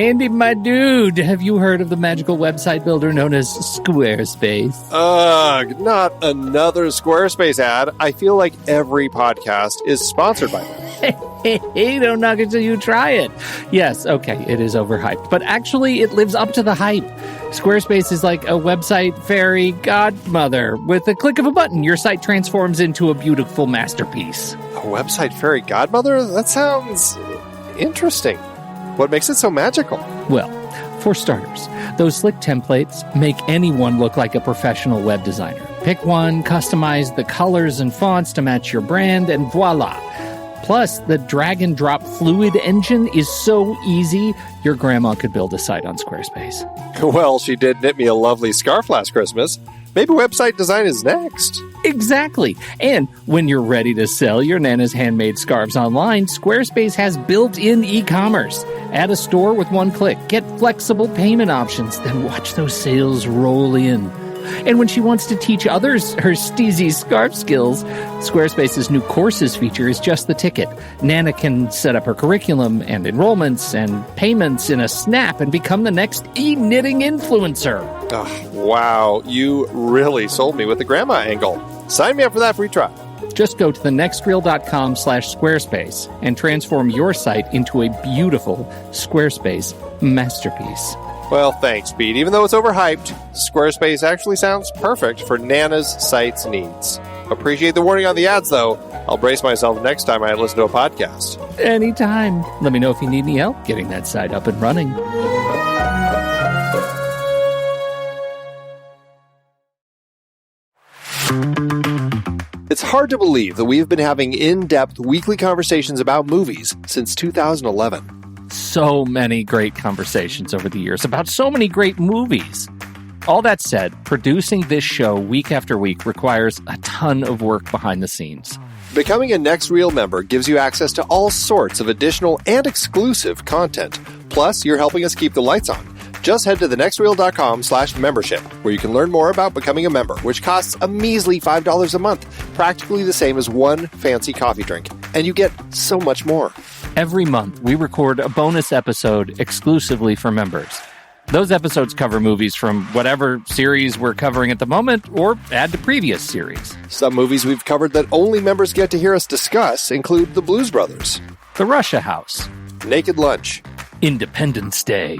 Andy, my dude, have you heard of the magical website builder known as Squarespace? Ugh, not another Squarespace ad. I feel like every podcast is sponsored by them. Hey, don't knock it till you try it. Yes, okay, it is overhyped, but actually it lives up to the hype. Squarespace is like a website fairy godmother. With a click of a button, your site transforms into a beautiful masterpiece. A website fairy godmother? That sounds interesting. What makes it so magical? Well, for starters, those slick templates make anyone look like a professional web designer. Pick one, customize the colors and fonts to match your brand, and voila. Plus, the drag-and-drop fluid engine is so easy, your grandma could build a site on Squarespace. Well, she did knit me a lovely scarf last Christmas. Maybe website design is next. Exactly. And when you're ready to sell your Nana's handmade scarves online, Squarespace has built-in e-commerce. Add a store with one click. Get flexible payment options. Then watch those sales roll in. And when she wants to teach others her steezy scarf skills, Squarespace's new courses feature is just the ticket. Nana can set up her curriculum and enrollments and payments in a snap and become the next e-knitting influencer. Oh, wow, you really sold me with the grandma angle. Sign me up for that free trial. Just go to thenextreel.com/Squarespace and transform your site into a beautiful Squarespace masterpiece. Well, thanks, Pete. Even though it's overhyped, Squarespace actually sounds perfect for Nana's site's needs. Appreciate the warning on the ads, though. I'll brace myself next time I listen to a podcast. Anytime. Let me know if you need any help getting that site up and running. It's hard to believe that we've been having in-depth weekly conversations about movies since 2011. So many great conversations over the years about so many great movies. All that said, producing this show week after week requires a ton of work behind the scenes. Becoming a Next Reel member gives you access to all sorts of additional and exclusive content. Plus, you're helping us keep the lights on. Just head to thenextreel.com/membership, where you can learn more about becoming a member, which costs a measly $5 a month, practically the same as one fancy coffee drink. And you get so much more. Every month, we record a bonus episode exclusively for members. Those episodes cover movies from whatever series we're covering at the moment, or add to previous series. Some movies we've covered that only members get to hear us discuss include The Blues Brothers, The Russia House, Naked Lunch, Independence Day,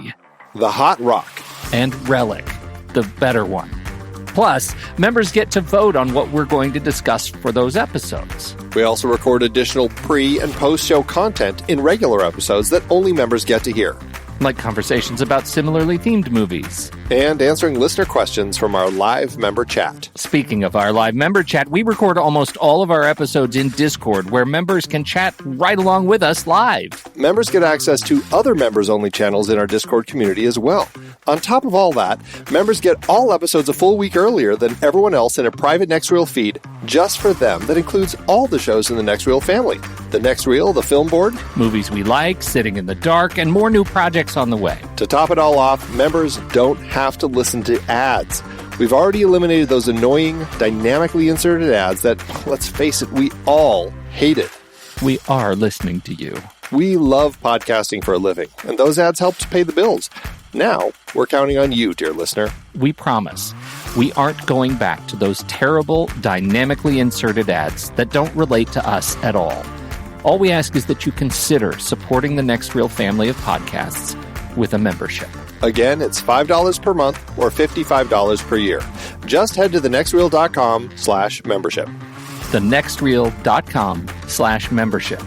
The Hot Rock, and Relic, the better one. Plus, members get to vote on what we're going to discuss for those episodes. We also record additional pre- and post-show content in regular episodes that only members get to hear. Like conversations about similarly themed movies. And answering listener questions from our live member chat. Speaking of our live member chat, we record almost all of our episodes in Discord, where members can chat right along with us live. Members get access to other members-only channels in our Discord community as well. On top of all that, members get all episodes a full week earlier than everyone else in a private Next Reel feed just for them that includes all the shows in the Next Reel family. The Next Reel, the Film Board, movies we like, Sitting in the Dark, and more new projects on the way. To top it all off, members don't have to listen to ads. We've already eliminated those annoying, dynamically inserted ads that, let's face it, we all hated. We are listening to you. We love podcasting for a living, and those ads help to pay the bills. Now, we're counting on you, dear listener. We promise. We aren't going back to those terrible, dynamically inserted ads that don't relate to us at all. All we ask is that you consider supporting the Next Reel family of podcasts with a membership. Again, it's $5 per month or $55 per year. Just head to thenextreel.com/membership. thenextreel.com/membership.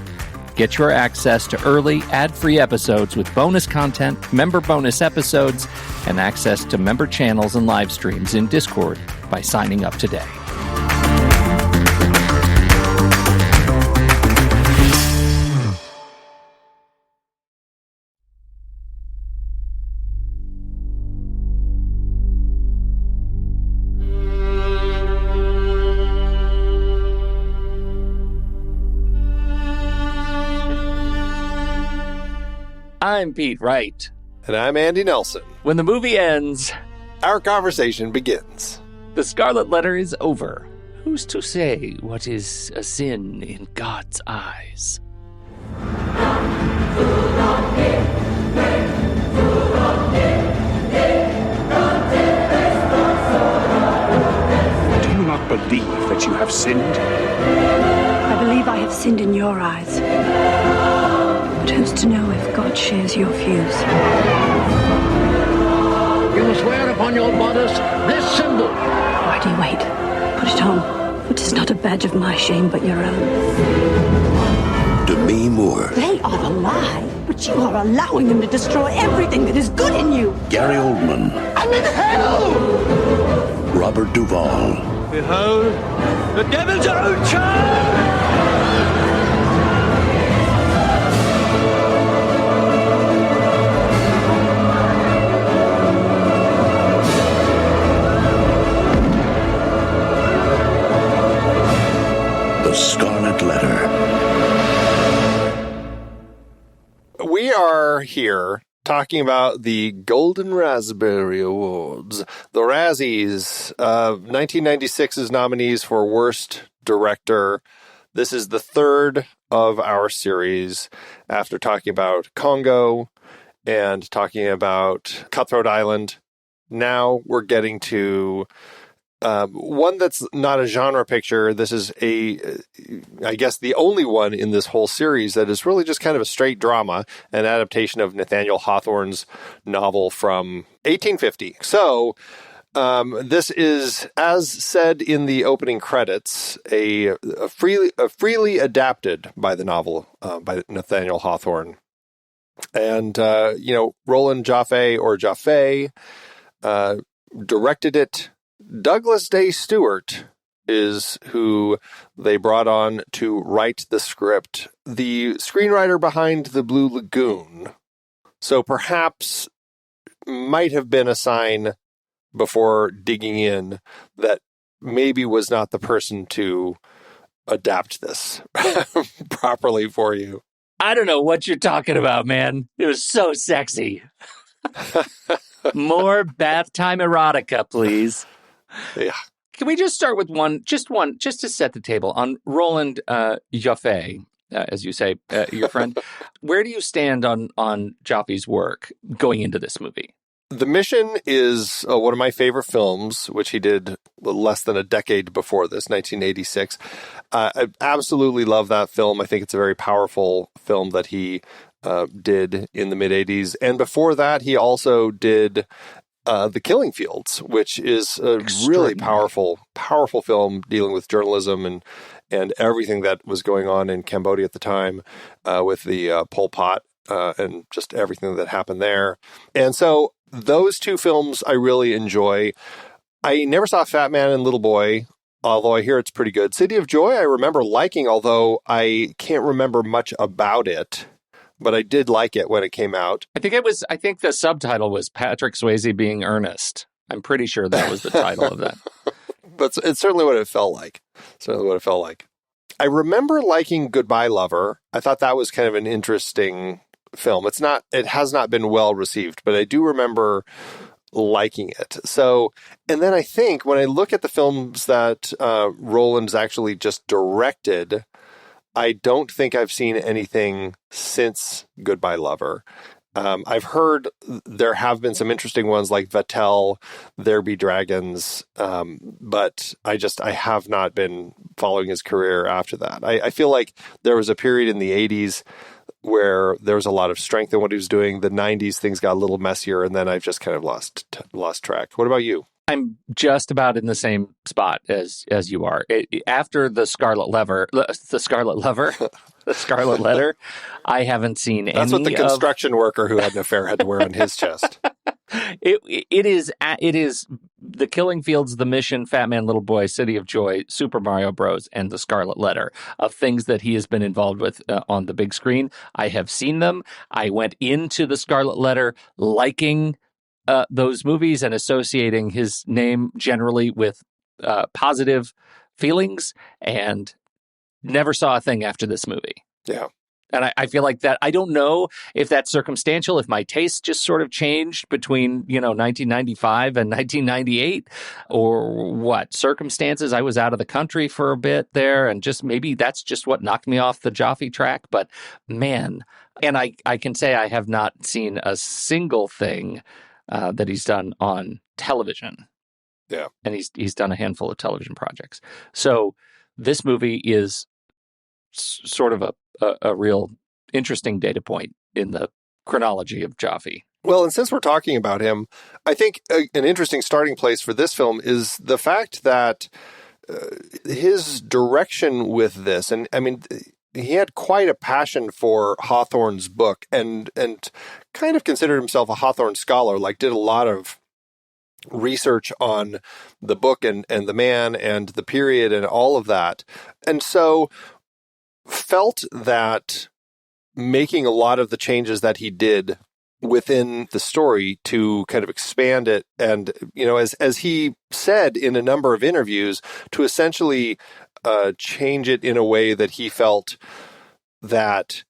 Get your access to early, ad-free episodes with bonus content, member bonus episodes, and access to member channels and live streams in Discord by signing up today. I'm Pete Wright. And I'm Andy Nelson. When the movie ends, our conversation begins. The Scarlet Letter is over. Who's to say what is a sin in God's eyes? sinned? I believe I have sinned in your eyes. But who's to know if God shares your views? You must wear upon your bodice this symbol. Why do you wait? Put it on. For 'tis not a badge of my shame, but your own. Demi Moore. They are alive, but you are allowing them to destroy everything that is good in you. Gary Oldman. I'm in hell! Robert Duvall. Behold, the devil's own child! The Scarlet Letter. We are here talking about the Golden Raspberry Awards, the Razzies, 1996's nominees for Worst Director. This is the third of our series after talking about Congo and talking about Cutthroat Island. Now we're getting to one that's not a genre picture. This is I guess the only one in this whole series that is really just kind of a straight drama, an adaptation of Nathaniel Hawthorne's novel from 1850. So this is, as said in the opening credits, a freely adapted by the novel by Nathaniel Hawthorne. And, Roland Joffé directed it. Douglas Day Stewart is who they brought on to write the script, the screenwriter behind The Blue Lagoon. So perhaps might have been a sign before digging in that maybe was not the person to adapt this properly for you. I don't know what you're talking about, man. It was so sexy. More bath time erotica, please. Yeah. Can we just start with one, just to set the table on Roland Joffé, as you say, your friend. Where do you stand on Joffé's work going into this movie? The Mission is one of my favorite films, which he did less than a decade before this, 1986. I absolutely love that film. I think it's a very powerful film that he did in the mid-'80s. And before that, he also did The Killing Fields, which is a really powerful film dealing with journalism and everything that was going on in Cambodia at the time with the Pol Pot and just everything that happened there. And so those two films I really enjoy. I never saw Fat Man and Little Boy, although I hear it's pretty good. City of Joy I remember liking, although I can't remember much about it. But I did like it when it came out. I think the subtitle was Patrick Swayze Being Earnest. I'm pretty sure that was the title of that. But it's certainly what it felt like. I remember liking Goodbye Lover. I thought that was kind of an interesting film. It has not been well received, but I do remember liking it. So, and then I think when I look at the films that Roland's actually just directed, I don't think I've seen anything since Goodbye Lover. I've heard there have been some interesting ones like Vatel, There Be Dragons, but I have not been following his career after that. I feel like there was a period in the 80s where there was a lot of strength in what he was doing. The 90s, things got a little messier, and then I've just kind of lost track. What about you? I'm just about in the same spot as you are. After the Scarlet Letter, I haven't seen any. That's what the construction worker who had an affair had to wear on his chest. It is The Killing Fields, The Mission, Fat Man, Little Boy, City of Joy, Super Mario Bros, and The Scarlet Letter of things that he has been involved with on the big screen. I have seen them. I went into The Scarlet Letter liking those movies and associating his name generally with positive feelings, and never saw a thing after this movie. Yeah. And I feel like that, I don't know if that's circumstantial, if my taste just sort of changed between, 1995 and 1998, or what circumstances. I was out of the country for a bit there, and just maybe that's just what knocked me off the Joffé track. But man, and I can say I have not seen a single thing that he's done on television. Yeah. And he's done a handful of television projects. So this movie is sort of a real interesting data point in the chronology of Joffé. Well, and since we're talking about him, I think an interesting starting place for this film is the fact that his direction with this, and I mean, he had quite a passion for Hawthorne's book and kind of considered himself a Hawthorne scholar, like did a lot of research on the book and the man and the period and all of that. And so felt that making a lot of the changes that he did within the story to kind of expand it and, as he said in a number of interviews, to essentially change it in a way that he felt that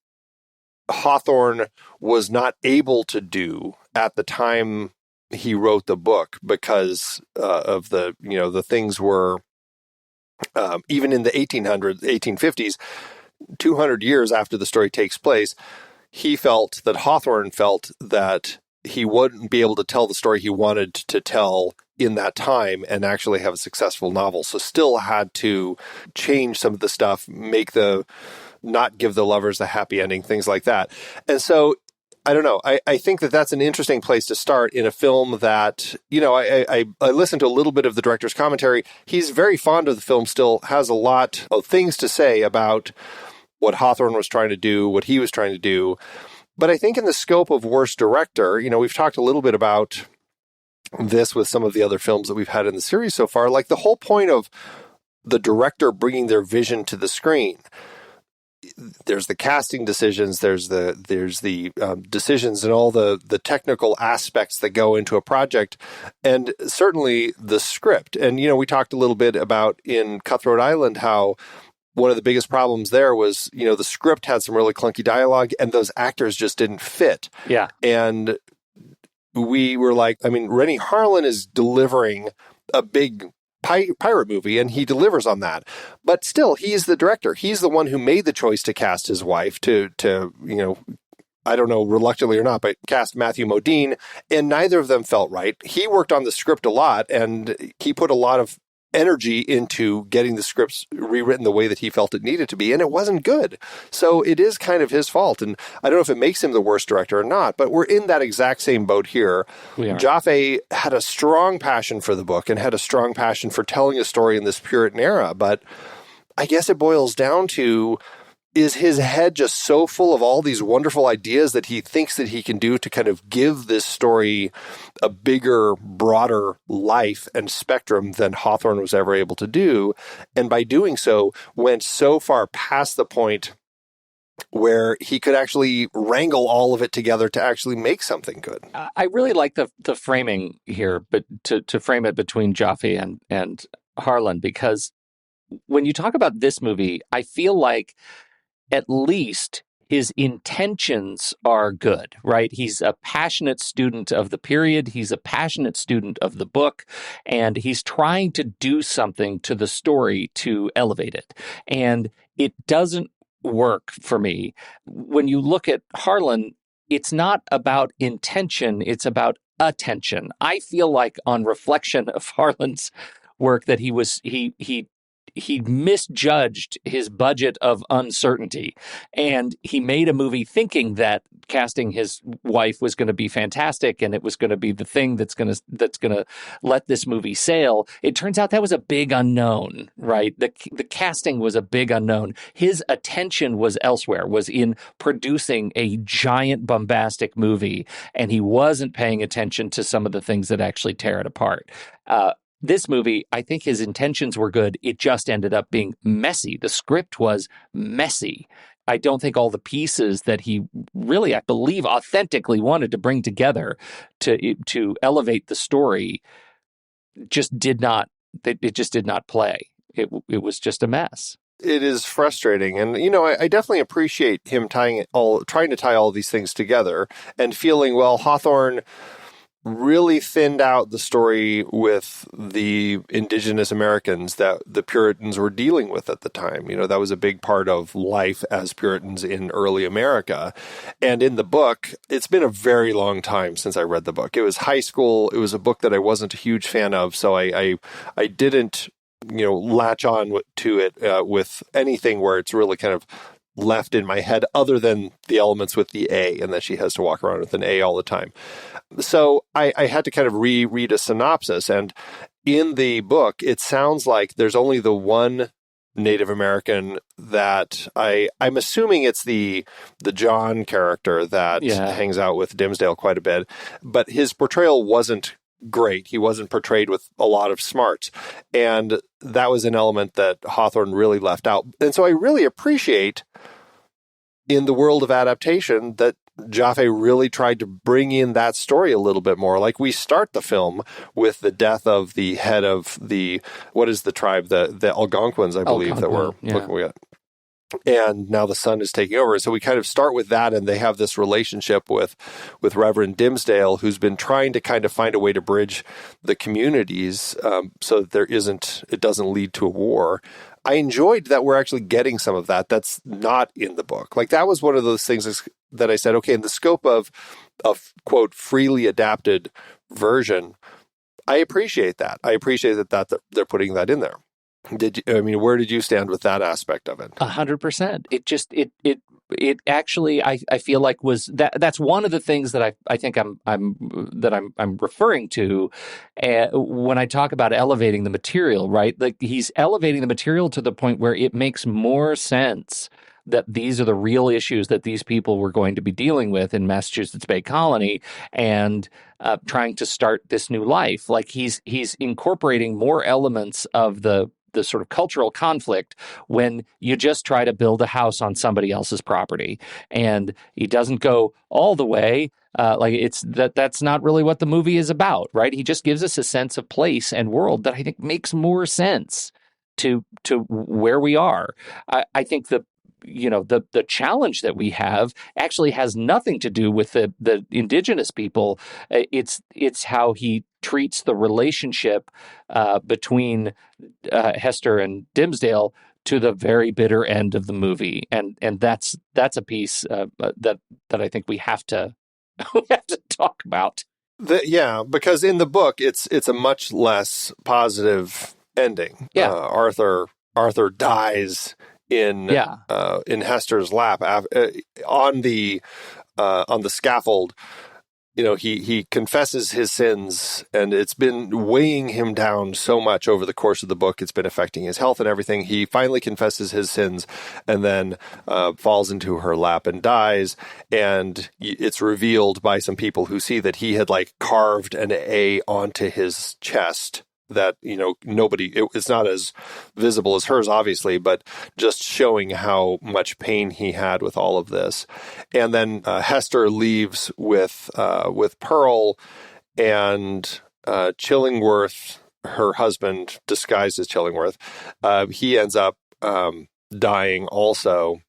Hawthorne was not able to do at the time he wrote the book because of the things were, even in the 1850s, 200 years after the story takes place, Hawthorne felt that he wouldn't be able to tell the story he wanted to tell in that time and actually have a successful novel. So still had to change some of the stuff, not give the lovers a happy ending, things like that. And so, I don't know. I think that that's an interesting place to start in a film that, I listened to a little bit of the director's commentary. He's very fond of the film, still has a lot of things to say about what Hawthorne was trying to do, what he was trying to do. But I think in the scope of worst director, we've talked a little bit about this with some of the other films that we've had in the series so far, like the whole point of the director bringing their vision to the screen. There's the casting decisions, there's the decisions and all the technical aspects that go into a project, and certainly the script. And, we talked a little bit about in Cutthroat Island how one of the biggest problems there was, the script had some really clunky dialogue and those actors just didn't fit. Yeah. And we were like, Rennie Harlin is delivering a big pirate movie, and he delivers on that. But still, he's the director. He's the one who made the choice to cast his wife to I don't know, reluctantly or not, but cast Matthew Modine, and neither of them felt right. He worked on the script a lot, and he put a lot of energy into getting the scripts rewritten the way that he felt it needed to be, and it wasn't good. So it is kind of his fault, and I don't know if it makes him the worst director or not, but we're in that exact same boat here. Joffé had a strong passion for the book and had a strong passion for telling a story in this Puritan era, but I guess it boils down to, is his head just so full of all these wonderful ideas that he thinks that he can do to kind of give this story a bigger, broader life and spectrum than Hawthorne was ever able to do. And by doing so, went so far past the point where he could actually wrangle all of it together to actually make something good. I really like the framing here, but to frame it between Joffé and Harlan, because when you talk about this movie, I feel like at least his intentions are good, right? He's a passionate student of the period. He's a passionate student of the book, and he's trying to do something to the story to elevate it. And it doesn't work for me. When you look at Harlan, it's not about intention, it's about attention. I feel like on reflection of Harlan's work that he misjudged his budget of uncertainty, and he made a movie thinking that casting his wife was going to be fantastic and it was going to be the thing that's going to let this movie sail. It turns out that was a big unknown, right? The casting was a big unknown. His attention was elsewhere, was in producing a giant bombastic movie, and he wasn't paying attention to some of the things that actually tear it apart. This movie, I think his intentions were good. It just ended up being messy. The script was messy. I don't think all the pieces that he really, I believe, authentically wanted to bring together to elevate the story just did not. It just did not play. It was just a mess. It is frustrating. And, I definitely appreciate him trying to tie all these things together and feeling, well, Hawthorne really thinned out the story with the indigenous Americans that the Puritans were dealing with at the time. That was a big part of life as Puritans in early America. And in the book, it's been a very long time since I read the book. It was high school. It was a book that I wasn't a huge fan of, so I didn't latch on to it with anything where it's really kind of left in my head other than the elements with the A, and that she has to walk around with an A all the time. So I had to kind of reread a synopsis, and in the book, it sounds like there's only the one Native American that I'm assuming it's the John character that hangs out with Dimsdale quite a bit, but his portrayal wasn't great. He wasn't portrayed with a lot of smarts, and that was an element that Hawthorne really left out. And so I really appreciate in the world of adaptation that Joffé really tried to bring in that story a little bit more. Like, we start the film with the death of the head of what is the tribe? The Algonquins, I believe, that we're looking at. And now the son is taking over. So we kind of start with that, and they have this relationship with Reverend Dimsdale, who's been trying to kind of find a way to bridge the communities so that it doesn't lead to a war. I enjoyed that we're actually getting some of that. That's not in the book. Like, that was one of those things that I said, okay, in the scope of quote, freely adapted version, I appreciate that. I appreciate that they're putting that in there. Where did you stand with that aspect of it? 100%. It actually, I feel like that's one of the things that I think I'm referring to when I talk about elevating the material, right? Like, he's elevating the material to the point where it makes more sense that these are the real issues that these people were going to be dealing with in Massachusetts Bay Colony, and trying to start this new life. Like, he's incorporating more elements of the sort of cultural conflict when you just try to build a house on somebody else's property. And he doesn't go all the way. That's not really what the movie is about, right? He just gives us a sense of place and world that I think makes more sense to where we are. I think the challenge that we have actually has nothing to do with the indigenous people. It's how he treats the relationship between Hester and Dimsdale to the very bitter end of the movie, and that's a piece that I think we have to talk about. Because in the book it's a much less positive ending. Yeah, Arthur dies in Hester's lap on the scaffold. He confesses his sins, and it's been weighing him down so much over the course of the book. It's been affecting his health and everything. He finally confesses his sins and then falls into her lap and dies. And it's revealed by some people who see that he had carved an A onto his chest that, it's not as visible as hers, obviously, but just showing how much pain he had with all of this. And then Hester leaves with Pearl, and Chillingworth, her husband, disguised as Chillingworth, he ends up dying also.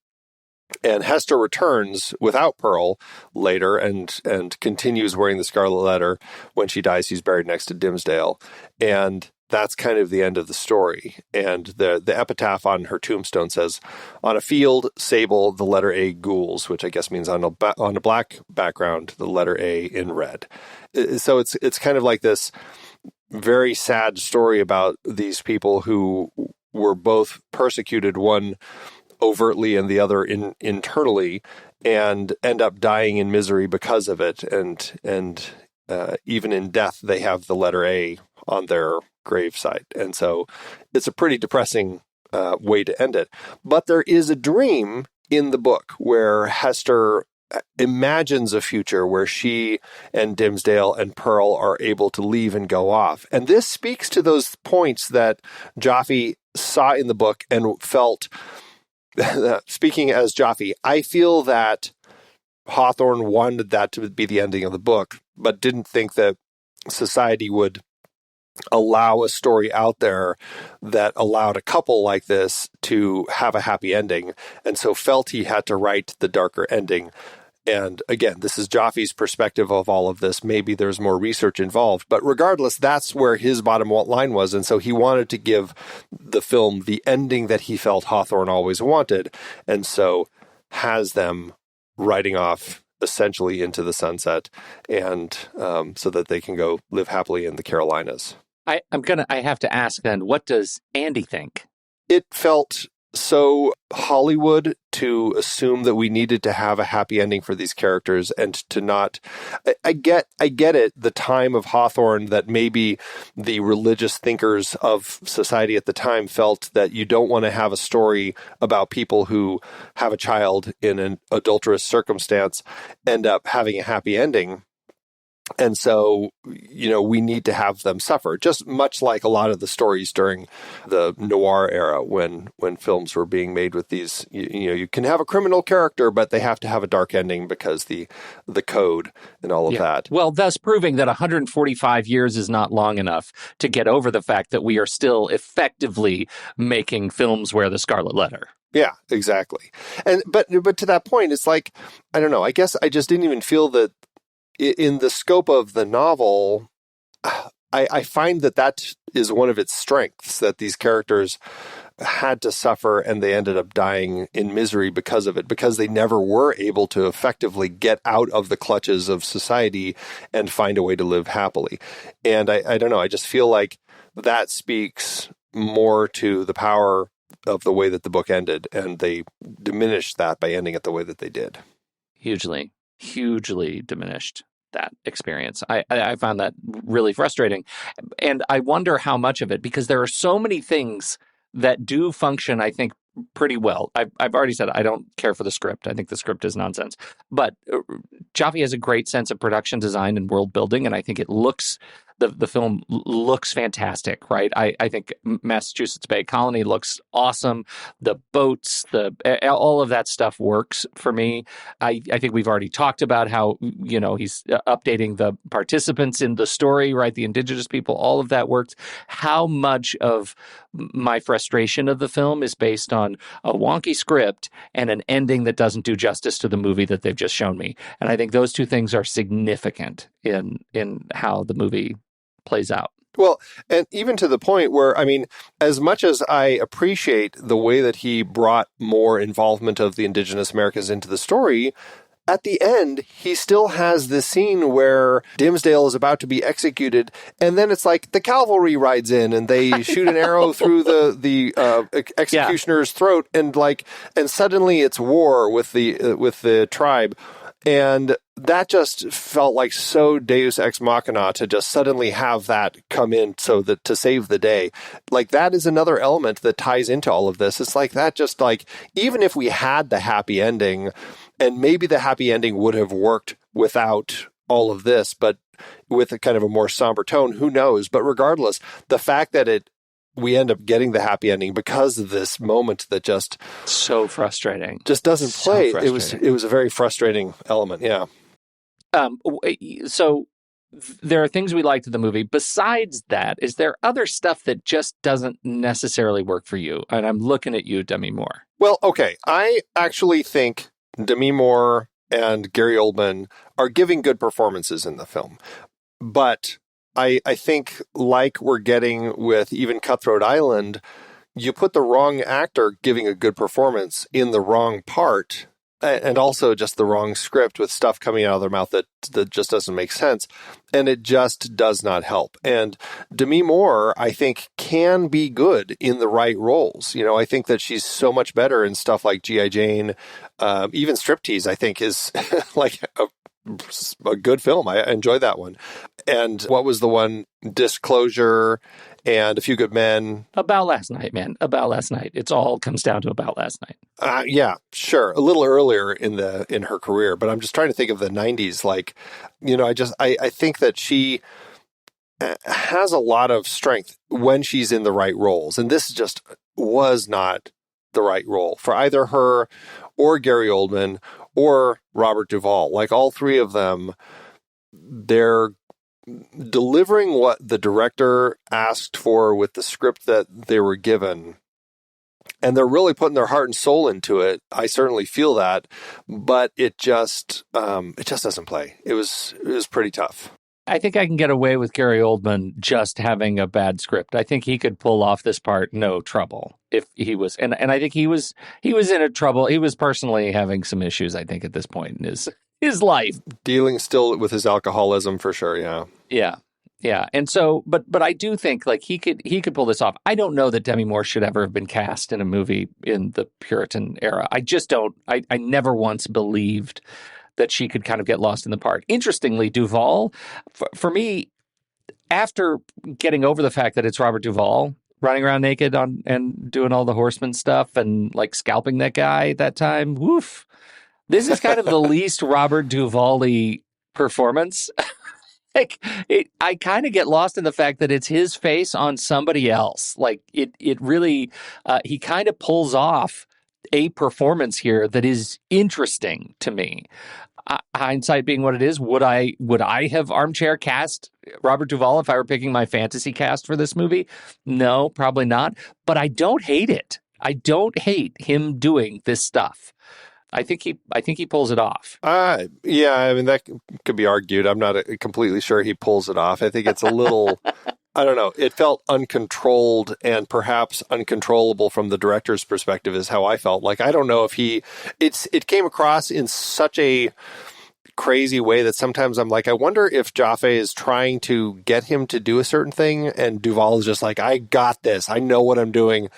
And Hester returns without Pearl later and continues wearing the Scarlet Letter. When she dies, he's buried next to Dimsdale. And that's kind of the end of the story. And the epitaph on her tombstone says, "On a field, sable, the letter A gules," which I guess means on a black background, the letter A in red. So it's kind of like this very sad story about these people who were both persecuted, one overtly and the other internally, and end up dying in misery because of it. And even in death, they have the letter A on their gravesite. And so it's a pretty depressing way to end it. But there is a dream in the book where Hester imagines a future where she and Dimsdale and Pearl are able to leave and go off. And this speaks to those points that Joffé saw in the book and felt. Speaking as Joffé, I feel that Hawthorne wanted that to be the ending of the book, but didn't think that society would allow a story out there that allowed a couple like this to have a happy ending, and so felt he had to write the darker ending. And again, this is Joffé's perspective of all of this. Maybe there's more research involved, but regardless, that's where his bottom line was. And so he wanted to give the film the ending that he felt Hawthorne always wanted. And so has them riding off essentially into the sunset, and so that they can go live happily in the Carolinas. I have to ask then, what does Andy think? It felt so Hollywood to assume that we needed to have a happy ending for these characters and to not. I get it, the time of Hawthorne, that maybe the religious thinkers of society at the time felt that you don't want to have a story about people who have a child in an adulterous circumstance end up having a happy ending. And so, we need to have them suffer, just much like a lot of the stories during the noir era when films were being made with these, you can have a criminal character, but they have to have a dark ending because the code and all of that. Well, thus proving that 145 years is not long enough to get over the fact that we are still effectively making films wear the Scarlet Letter. Yeah, exactly. And but to that point, it's like, I don't know, I guess I just didn't even feel that in the scope of the novel, I find that is one of its strengths, that these characters had to suffer and they ended up dying in misery because of it, because they never were able to effectively get out of the clutches of society and find a way to live happily. And I don't know, I just feel like that speaks more to the power of the way that the book ended, and they diminished that by ending it the way that they did. Hugely diminished that experience. I found that really frustrating. And I wonder how much of it, because there are so many things that do function, I think, pretty well. I've already said I don't care for the script. I think the script is nonsense. But Joffé has a great sense of production design and world building, and I think it looks... The film looks fantastic, right? I think Massachusetts Bay Colony looks awesome. The boats, all of that stuff works for me. I think we've already talked about how, he's updating the participants in the story, right? The indigenous people, all of that works. How much of my frustration of the film is based on a wonky script and an ending that doesn't do justice to the movie that they've just shown me? And I think those two things are significant in how the movie plays out. Well, and even to the point where, I mean, as much as I appreciate the way that he brought more involvement of the indigenous Americans into the story, at the end, he still has this scene where Dimsdale is about to be executed, and then it's like the cavalry rides in and they shoot an arrow through the executioner's throat, and suddenly it's war with the tribe. And that just felt like so Deus Ex Machina to just suddenly have that come in so that to save the day. Like, that is another element that ties into all of this. It's like that, just like, even if we had the happy ending, and maybe the happy ending would have worked without all of this, but with a kind of a more somber tone, who knows? But regardless, the fact that we end up getting the happy ending because of this moment that just so frustrating, just doesn't play. It was a very frustrating element. Yeah. So there are things we liked in the movie. Besides that, is there other stuff that just doesn't necessarily work for you? And I'm looking at you, Demi Moore. Well, okay. I actually think Demi Moore and Gary Oldman are giving good performances in the film, but I think, like we're getting with even Cutthroat Island, you put the wrong actor giving a good performance in the wrong part, and also just the wrong script with stuff coming out of their mouth that just doesn't make sense, and it just does not help. And Demi Moore, I think, can be good in the right roles. I think that she's so much better in stuff like G.I. Jane, even Striptease, I think, is like a good film. I enjoyed that one. And what was the one? Disclosure and A Few Good Men. About Last Night, man. About Last Night. It's all comes down to About Last Night. Yeah, sure. A little earlier in her career, but I'm just trying to think of the 90s. Like, I think that she has a lot of strength when she's in the right roles. And this just was not the right role for either her or Gary Oldman or Robert Duvall. Like, all three of them, they're delivering what the director asked for with the script that they were given. And they're really putting their heart and soul into it. I certainly feel that, but it just doesn't play. It was pretty tough. I think I can get away with Gary Oldman just having a bad script. I think he could pull off this part no trouble if he was, and I think he was in a trouble. He was personally having some issues, I think, at this point in his life. Dealing still with his alcoholism for sure. Yeah. Yeah. Yeah. And so, but I do think like he could pull this off. I don't know that Demi Moore should ever have been cast in a movie in the Puritan era. I just don't. I never once believed that she could kind of get lost in the part. Interestingly, Duvall, for me, after getting over the fact that it's Robert Duvall running around naked and doing all the horseman stuff and like scalping that guy that time, woof. This is kind of the least Robert Duvall-y performance. Like I kind of get lost in the fact that it's his face on somebody else. Like it really, he kind of pulls off a performance here that is interesting to me. Hindsight being what it is, would I have armchair cast Robert Duvall if I were picking my fantasy cast for this movie? No, probably not. But I don't hate it. I don't hate him doing this stuff. I think he pulls it off. Yeah, I mean, that could be argued. I'm not completely sure he pulls it off. I think it's a little, I don't know. It felt uncontrolled and perhaps uncontrollable from the director's perspective is how I felt. Like, I don't know if it came across in such a crazy way that sometimes I'm like, I wonder if Joffé is trying to get him to do a certain thing and Duvall is just like, I got this. I know what I'm doing,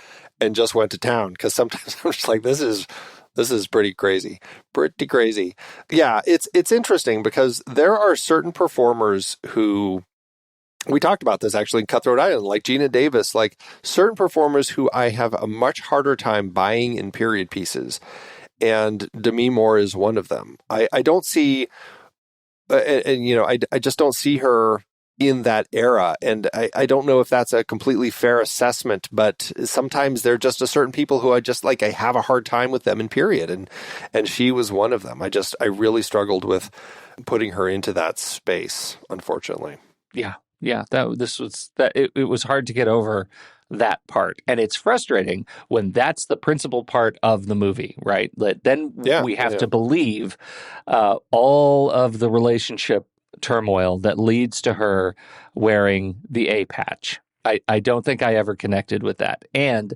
and just went to town. Because sometimes I'm just like, this is pretty crazy. Pretty crazy. Yeah, it's interesting because there are certain performers who, we talked about this actually in Cutthroat Island, like Gina Davis, like certain performers who I have a much harder time buying in period pieces. And Demi Moore is one of them. I don't see, I just don't see her in that era. And I don't know if that's a completely fair assessment, but sometimes there are just a certain people who I just like, I have a hard time with them in period. And she was one of them. I really struggled with putting her into that space, unfortunately. Yeah. Yeah. It was hard to get over that part. And it's frustrating when that's the principal part of the movie, right? Then we have to believe all of the relationship turmoil that leads to her wearing the A patch. I don't think I ever connected with that. And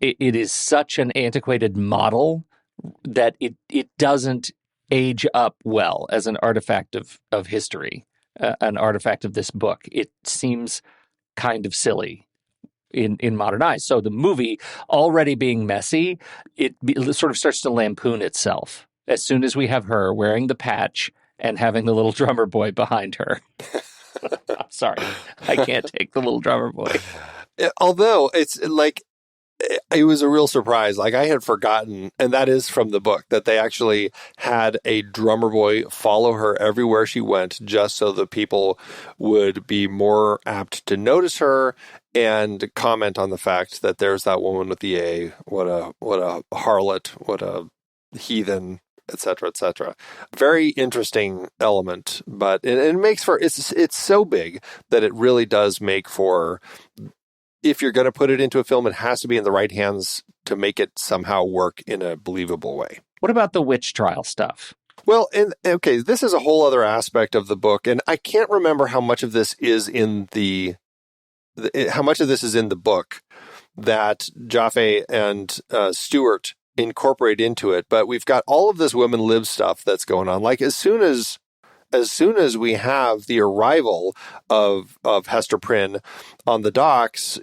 it is such an antiquated model that it doesn't age up well as an artifact of history, an artifact of this book. It seems kind of silly in modern eyes. So the movie, already being messy, it sort of starts to lampoon itself as soon as we have her wearing the patch and having the little drummer boy behind her. I'm sorry, I can't take the little drummer boy. Although it's like, it was a real surprise. Like, I had forgotten, and that is from the book, that they actually had a drummer boy follow her everywhere she went, just so that people would be more apt to notice her and comment on the fact that there's that woman with the A. What a harlot, what a heathen, etc., etc. Very interesting element, but it makes for, it's so big that it really does make for, if you're going to put it into a film, it has to be in the right hands to make it somehow work in a believable way. What about the witch trial stuff? Well, okay, this is a whole other aspect of the book, and I can't remember how much of this is in how much of this is in the book that Joffé and Stewart incorporate into it, but we've got all of this women live stuff that's going on. Like, as soon as we have the arrival of Hester Prynne on the docks,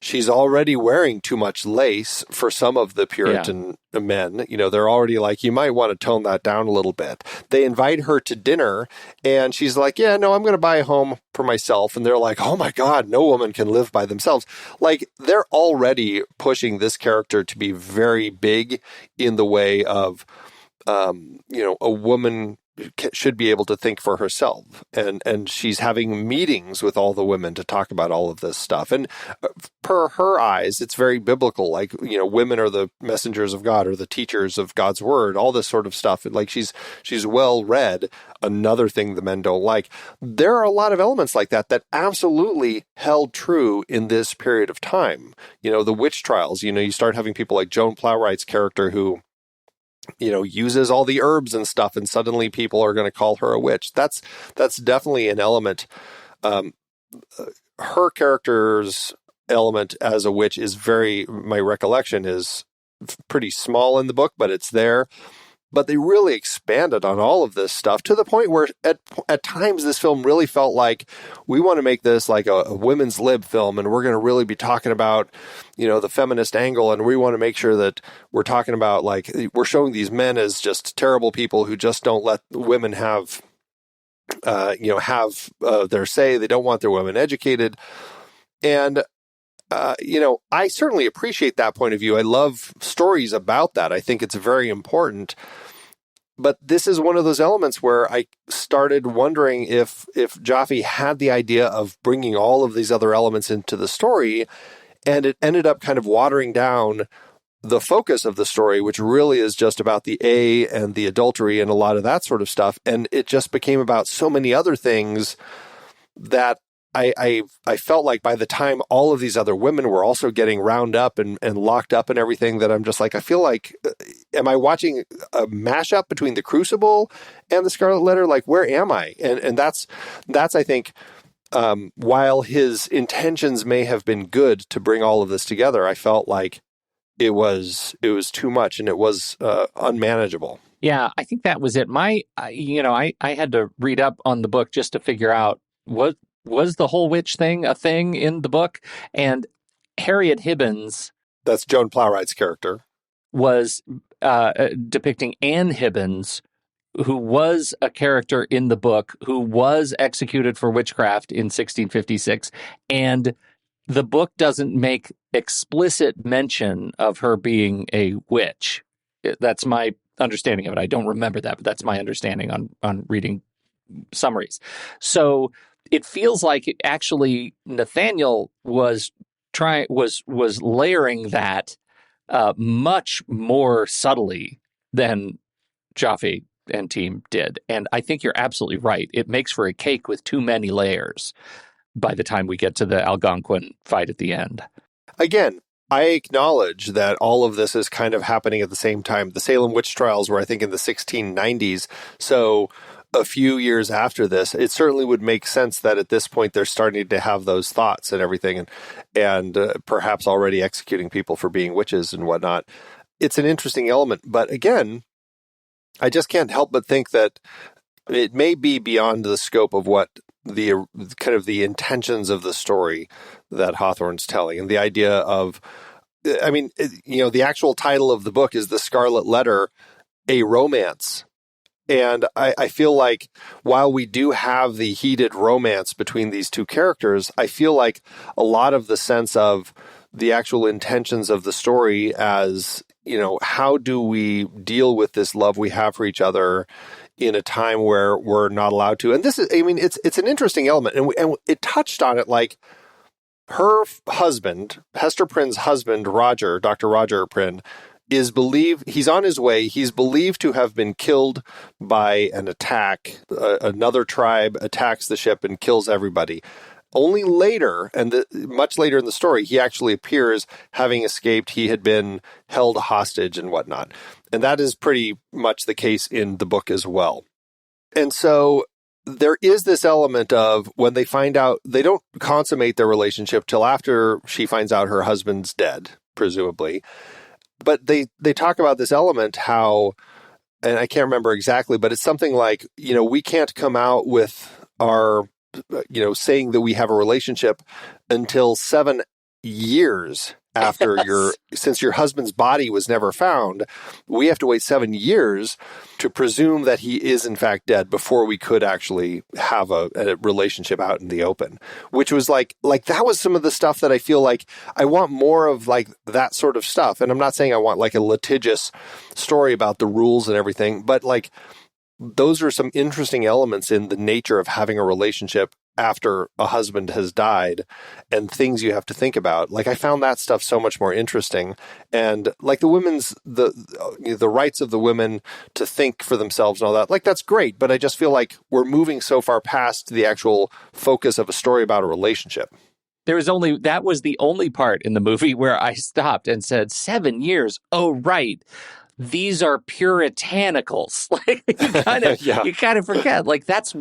she's already wearing too much lace for some of the Puritan men. They're already like, you might want to tone that down a little bit. They invite her to dinner, and she's like, yeah, no, I'm going to buy a home for myself. And they're like, oh my God, no woman can live by themselves. Like, they're already pushing this character to be very big in the way of, a woman should be able to think for herself, and she's having meetings with all the women to talk about all of this stuff, and per her eyes it's very biblical, like, women are the messengers of God or the teachers of God's word, all this sort of stuff. Like, she's well read, another thing the men don't like. There are a lot of elements like that absolutely held true in this period of time. The witch trials, you start having people like Joan Plowright's character who uses all the herbs and stuff, and suddenly people are going to call her a witch. That's definitely an element. Her character's element as a witch is my recollection is pretty small in the book, but it's there. but they really expanded on all of this stuff to the point where at times this film really felt like we want to make this like a women's lib film, and we're going to really be talking about, the feminist angle, and we want to make sure that we're talking about, like, we're showing these men as just terrible people who just don't let women have their say. They don't want their women educated. And I certainly appreciate that point of view. I love stories about that. I think it's very important. But this is one of those elements where I started wondering if Joffé had the idea of bringing all of these other elements into the story, and it ended up kind of watering down the focus of the story, which really is just about the A and the adultery and a lot of that sort of stuff. And it just became about so many other things that I felt like by the time all of these other women were also getting round up and locked up and everything, that I'm just like, I feel like, am I watching a mashup between The Crucible and The Scarlet Letter? Like, where am I? And that's I think, while his intentions may have been good to bring all of this together, I felt like it was too much, and it was unmanageable. Yeah, I think that was it. I had to read up on the book just to figure out what was the whole witch thing a thing in the book. And Harriet Hibbins, that's Joan Plowright's character, was depicting Anne Hibbins, who was a character in the book who was executed for witchcraft in 1656. And the book doesn't make explicit mention of her being a witch. That's my understanding of it. I don't remember that, but that's my understanding on reading summaries. So it feels like actually Nathaniel was layering that much more subtly than Joffé and team did. And I think you're absolutely right. It makes for a cake with too many layers by the time we get to the Algonquin fight at the end. Again, I acknowledge that all of this is kind of happening at the same time. The Salem witch trials were, I think, in the 1690s. So a few years after this, it certainly would make sense that at this point they're starting to have those thoughts and everything, and perhaps already executing people for being witches and whatnot. It's an interesting element. But again, I just can't help but think that it may be beyond the scope of what the kind of the intentions of the story that Hawthorne's telling. And the idea of, the actual title of the book is The Scarlet Letter, a romance. And I feel like while we do have the heated romance between these two characters, I feel like a lot of the sense of the actual intentions of the story as, how do we deal with this love we have for each other in a time where we're not allowed to. And this is, it's an interesting element. And it touched on it, like her husband, Hester Prynne's husband, Roger, Dr. Roger Prynne, he's on his way. He's believed to have been killed by an attack. Another tribe attacks the ship and kills everybody. Only later, and much later in the story, he actually appears having escaped. He had been held hostage and whatnot. And that is pretty much the case in the book as well. And so there is this element of when they find out, they don't consummate their relationship till after she finds out her husband's dead, presumably. But they talk about this element, how, and I can't remember exactly, but it's something like, we can't come out with our, saying that we have a relationship until 7 years after since your husband's body was never found, we have to wait 7 years to presume that he is in fact dead before we could actually have a relationship out in the open, which was like that was some of the stuff that I feel like I want more of, like that sort of stuff. And I'm not saying I want like a litigious story about the rules and everything, but like those are some interesting elements in the nature of having a relationship after a husband has died and things you have to think about. Like, I found that stuff so much more interesting. And like the rights of the women to think for themselves and all that, like, that's great. But I just feel like we're moving so far past the actual focus of a story about a relationship. That was the only part in the movie where I stopped and said, 7 years. Oh, right. these are puritanicals. Like you kind of forget. Like that's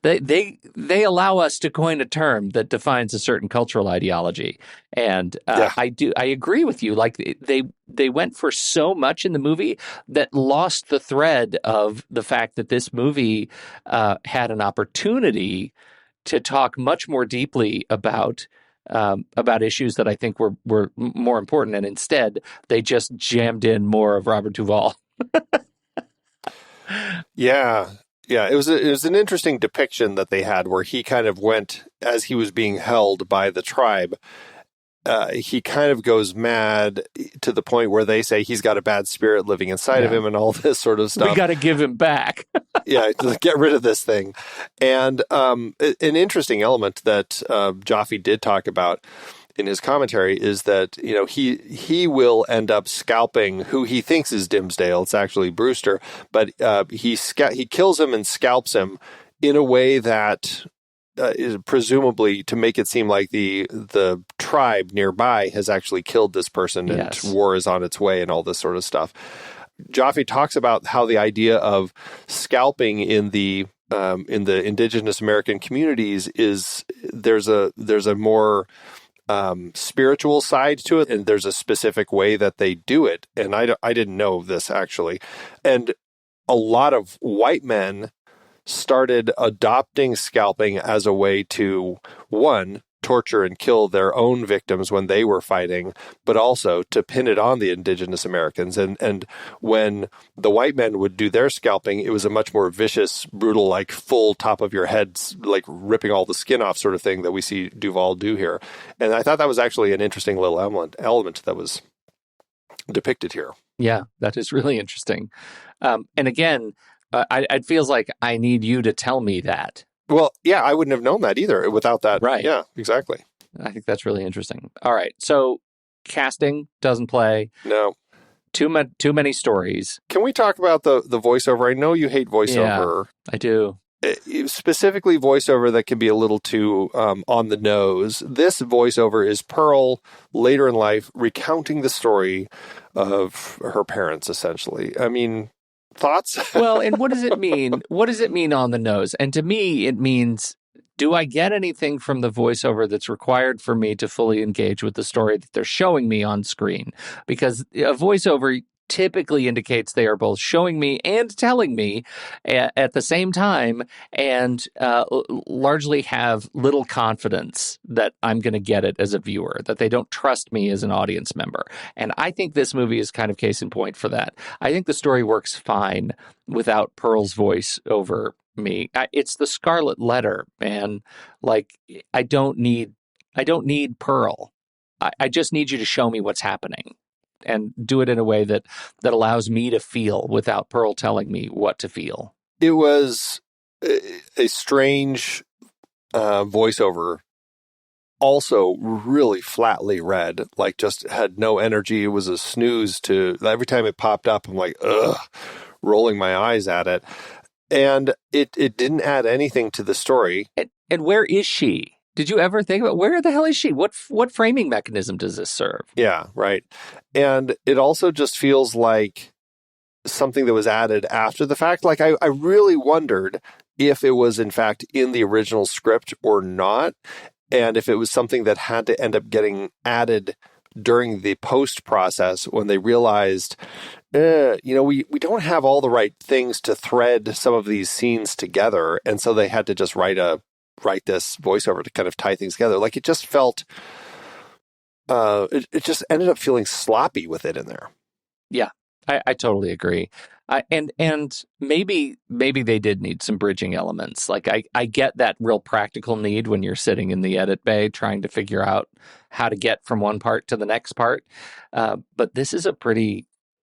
they allow us to coin a term that defines a certain cultural ideology. And I agree with you. Like they went for so much in the movie that lost the thread of the fact that this movie had an opportunity to talk much more deeply about issues that I think were more important, and instead they just jammed in more of Robert Duvall. Yeah. It was an interesting depiction that they had where he kind of went, as he was being held by the tribe, he kind of goes mad to the point where they say he's got a bad spirit living inside of him and all this sort of stuff. We got to give him back. Yeah, get rid of this thing. And an interesting element that Joffé did talk about in his commentary is that, you know, he will end up scalping who he thinks is Dimsdale. It's actually Brewster, but he kills him and scalps him in a way that is presumably to make it seem like the tribe nearby has actually killed this person and war is on its way and all this sort of stuff. Joffé talks about how the idea of scalping in the indigenous American communities is there's a more spiritual side to it, and there's a specific way that they do it. And I didn't know this actually. And a lot of white men started adopting scalping as a way to, one, torture and kill their own victims when they were fighting, but also to pin it on the indigenous Americans. And when the white men would do their scalping, it was a much more vicious, brutal, like full top of your head, like ripping all the skin off sort of thing that we see Duvall do here. And I thought that was actually an interesting little element that was depicted here. Yeah, that is really interesting. And again, it feels like I need you to tell me that. Well, yeah, I wouldn't have known that either without that. Right. Yeah, exactly. I think that's really interesting. All right. So casting doesn't play. No. Too many stories. Can we talk about the voiceover? I know you hate voiceover. Yeah, I do. Specifically voiceover that can be a little too on the nose. This voiceover is Pearl later in life recounting the story of her parents, essentially. I mean, thoughts? Well, and what does it mean? What does it mean on the nose? And to me, it means, do I get anything from the voiceover that's required for me to fully engage with the story that they're showing me on screen? Because a voiceover typically indicates they are both showing me and telling me at the same time, and largely have little confidence that I'm going to get it as a viewer, that they don't trust me as an audience member. And I think this movie is kind of case in point for that. I think the story works fine without Pearl's voice over me. It's the Scarlet Letter, man. Like, I don't need Pearl. I just need you to show me what's happening. And do it in a way that allows me to feel without Pearl telling me what to feel. It was a strange voiceover, also really flatly read, like just had no energy. It was a snooze to every time it popped up. I'm like, ugh, rolling my eyes at it. And it didn't add anything to the story. And where is she? Did you ever think about where the hell is she? What framing mechanism does this serve? Yeah, right. And it also just feels like something that was added after the fact. Like I really wondered if it was in fact in the original script or not, and if it was something that had to end up getting added during the post process when they realized, we don't have all the right things to thread some of these scenes together, and so they had to just write this voiceover to kind of tie things together. Like it just felt, it just ended up feeling sloppy with it in there. Yeah, I totally agree. And maybe they did need some bridging elements. Like I get that real practical need when you're sitting in the edit bay trying to figure out how to get from one part to the next part. But this is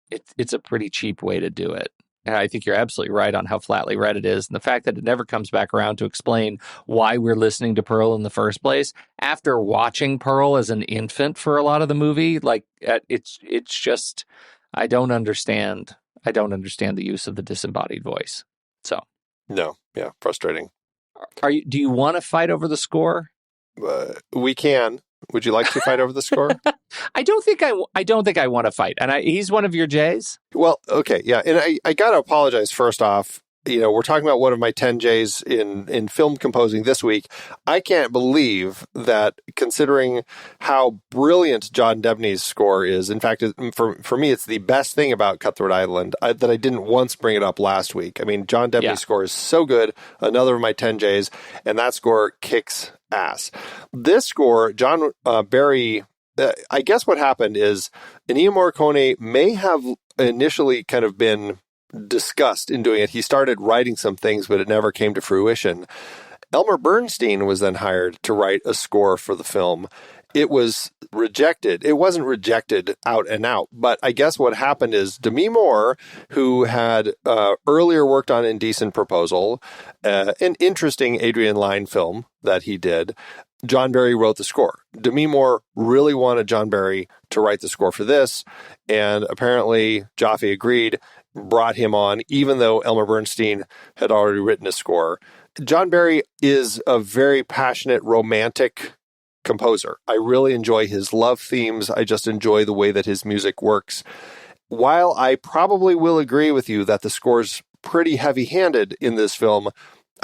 it's a pretty cheap way to do it. And I think you're absolutely right on how flatly read it is. And the fact that it never comes back around to explain why we're listening to Pearl in the first place. After watching Pearl as an infant for a lot of the movie, like it's just, I don't understand the use of the disembodied voice. So. No. Yeah. Frustrating. Do you want to fight over the score? We can. Would you like to fight over the score? I don't think I want to fight. And he's one of your J's? Well, okay, yeah. And I got to apologize first off. We're talking about one of my 10 J's in film composing this week. I can't believe that, considering how brilliant John Debney's score is. In fact, for me, it's the best thing about Cutthroat Island that I didn't once bring it up last week. I mean, John Debney's score is so good. Another of my 10 J's, and that score kicks ass. This score, John Barry, I guess what happened is Ennio Morricone may have initially kind of been discussed in doing it. He started writing some things, but it never came to fruition. Elmer Bernstein was then hired to write a score for the film. It was rejected. It wasn't rejected out and out, but I guess what happened is Demi Moore, who had earlier worked on Indecent Proposal, an interesting Adrian Lyne film that he did, John Barry wrote the score. Demi Moore really wanted John Barry to write the score for this, and apparently Joffé agreed, brought him on, even though Elmer Bernstein had already written a score. John Barry is a very passionate, romantic composer. I really enjoy his love themes. I just enjoy the way that his music works. While I probably will agree with you that the score's pretty heavy-handed in this film,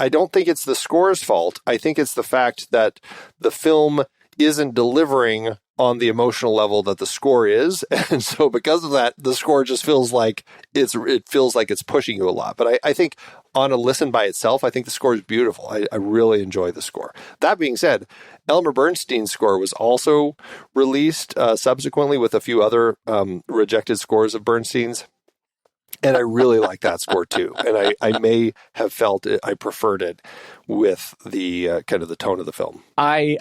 I don't think it's the score's fault. I think it's the fact that the film isn't delivering on the emotional level that the score is. And so because of that, the score just feels like it's pushing you a lot. But I think on a listen by itself, I think the score is beautiful. I really enjoy the score. That being said, Elmer Bernstein's score was also released subsequently with a few other rejected scores of Bernstein's. And I really like that score too. And I may have felt I preferred it with the kind of the tone of the film. I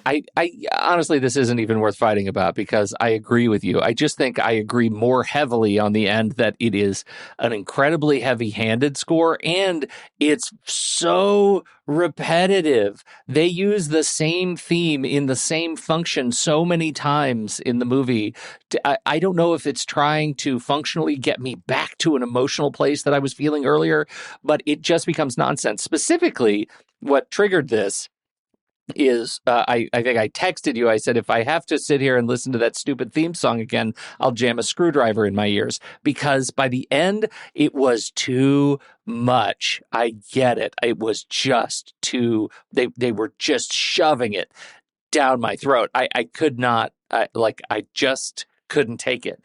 honestly, this isn't even worth fighting about because I agree with you. I just think I agree more heavily on the end that it is an incredibly heavy-handed score, and it's so repetitive. They use the same theme in the same function so many times in the movie. I don't know if it's trying to functionally get me back to an emotional place that I was feeling earlier, but it just becomes nonsense. Specifically, what triggered this is I think I texted you. I said, if I have to sit here and listen to that stupid theme song again, I'll jam a screwdriver in my ears, because by the end, it was too much. I get it. It was just too, they were just shoving it down my throat. I could not, I just couldn't take it.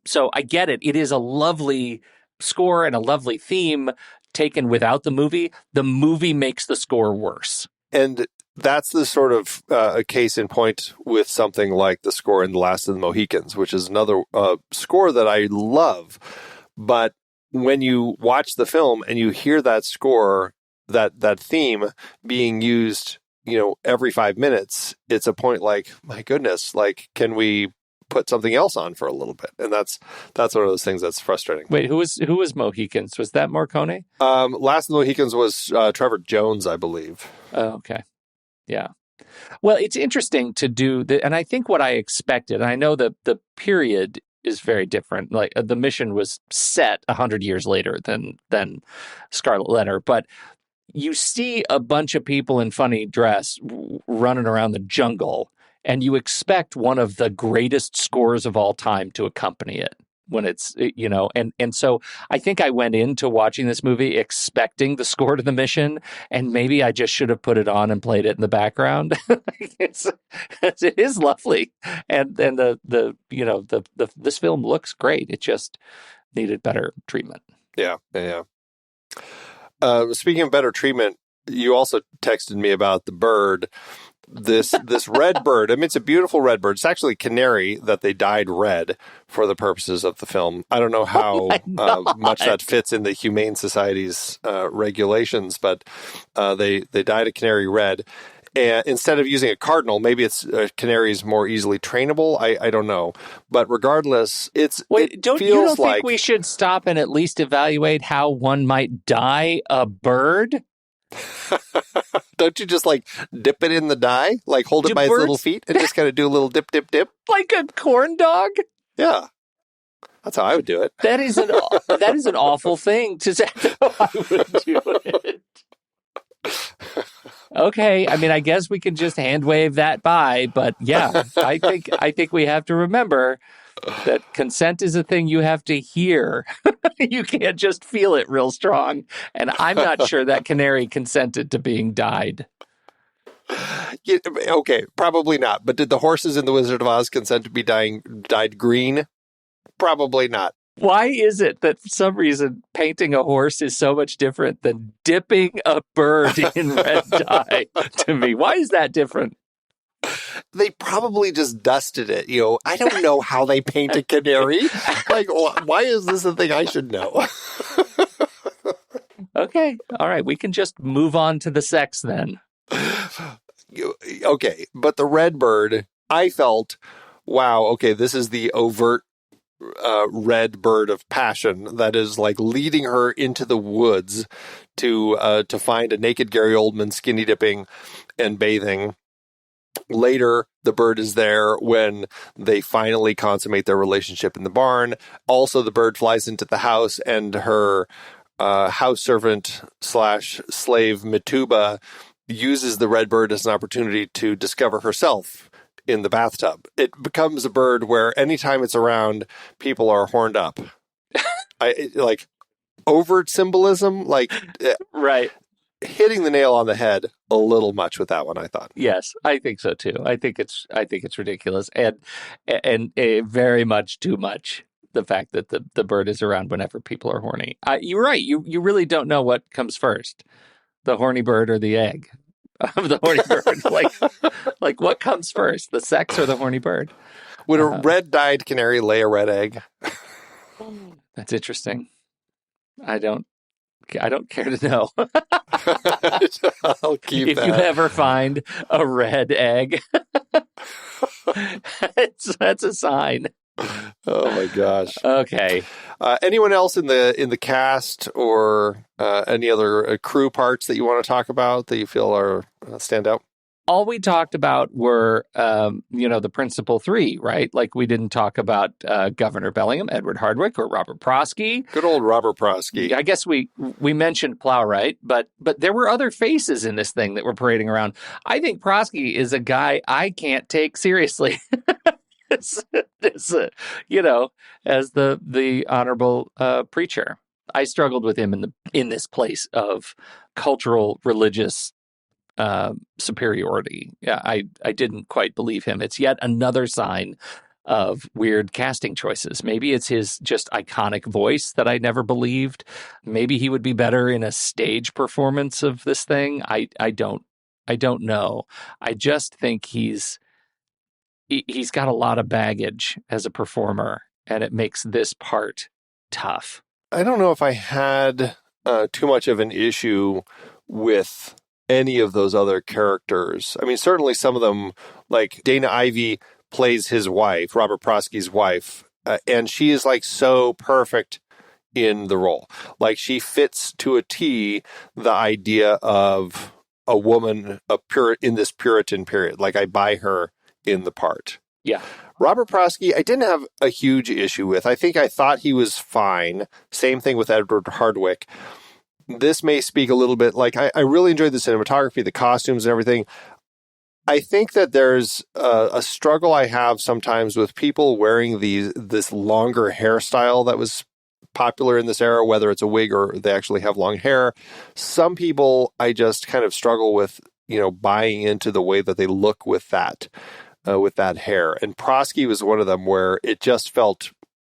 So I get it. It is a lovely score and a lovely theme taken without the movie. The movie makes the score worse. And that's the sort of a case in point with something like the score in The Last of the Mohicans, which is another score that I love. But when you watch the film and you hear that score, that theme being used, every 5 minutes, it's a point like, my goodness, like, can we put something else on for a little bit? And that's one of those things that's frustrating. Wait, who was Mohicans? Was that Morricone? Last of the Mohicans was Trevor Jones, I believe. Oh, okay. Yeah. Well, it's interesting to do and I think what I expected, and I know that the period is very different. Like the mission was set 100 years later than Scarlet Letter, but you see a bunch of people in funny dress running around the jungle, and you expect one of the greatest scores of all time to accompany it when it's, and so I think I went into watching this movie expecting the score to the mission, and maybe I just should have put it on and played it in the background. It is lovely. And this film looks great. It just needed better treatment. Yeah. Speaking of better treatment, you also texted me about the bird. This red bird. I mean, it's a beautiful red bird. It's actually canary that they dyed red for the purposes of the film. I don't know how much that fits in the Humane Society's regulations, but they dyed a canary red. And instead of using a cardinal, maybe it's canaries more easily trainable. I don't know, but regardless, don't think we should stop and at least evaluate how one might dye a bird? Don't you just dip it in the dye, hold it by its little feet and just kind of do a little dip, dip, dip? Like a corn dog? Yeah. That's how I would do it. That is an awful thing to say. I would do it. Okay, I mean, I guess we can just hand wave that by, but yeah, I think we have to remember that consent is a thing you have to hear. You can't just feel it real strong. And I'm not sure that canary consented to being dyed. Yeah, okay, probably not. But did the horses in The Wizard of Oz consent to be dyed green? Probably not. Why is it that for some reason painting a horse is so much different than dipping a bird in red dye to me? Why is that different? They probably just dusted it. I don't know how they paint a canary. Like, why is this a thing I should know? Okay. All right. We can just move on to the sex then. Okay. But the red bird, I felt, wow, okay, this is the overt red bird of passion that is like leading her into the woods to find a naked Gary Oldman skinny dipping and bathing. Later, the bird is there when they finally consummate their relationship in the barn. Also, the bird flies into the house, and her house servant / slave Mituba uses the red bird as an opportunity to discover herself in the bathtub. It becomes a bird where anytime it's around, people are horned up. Like overt symbolism, like right. Hitting the nail on the head a little much with that one, I thought. Yes, I think so too. I think it's ridiculous and very much too much. The fact that the bird is around whenever people are horny. You're right. You really don't know what comes first, the horny bird or the egg of the horny bird. Like what comes first, the sex or the horny bird? Would a red-dyed canary lay a red egg? That's interesting. I don't care to know. I'll keep that. If you ever find a red egg, that's a sign. Oh my gosh. Okay. Anyone else in the cast or any other crew parts that you want to talk about that you feel are stand out? All we talked about were, the principal three, right? Like we didn't talk about Governor Bellingham, Edward Hardwicke, or Robert Prosky. Good old Robert Prosky. I guess we mentioned Plowright, but there were other faces in this thing that were parading around. I think Prosky is a guy I can't take seriously. as the honorable preacher. I struggled with him in this place of cultural, religious superiority. Yeah, I didn't quite believe him. It's yet another sign of weird casting choices. Maybe it's his just iconic voice that I never believed. Maybe he would be better in a stage performance of this thing. I don't know. I just think he's got a lot of baggage as a performer, and it makes this part tough. I don't know if I had too much of an issue with any of those other characters. I mean, certainly some of them, like Dana Ivey plays his wife, Robert Prosky's wife, and she is like so perfect in the role. Like she fits to a T the idea of a woman in this Puritan period. Like I buy her in the part. Yeah. Robert Prosky, I didn't have a huge issue with. I thought he was fine. Same thing with Edward Hardwicke. This may speak a little bit, like I really enjoyed the cinematography, the costumes and everything. I think that there's a struggle I have sometimes with people wearing this longer hairstyle that was popular in this era, whether it's a wig or they actually have long hair. Some people I just kind of struggle with, buying into the way that they look with that hair. And Prosky was one of them where it just felt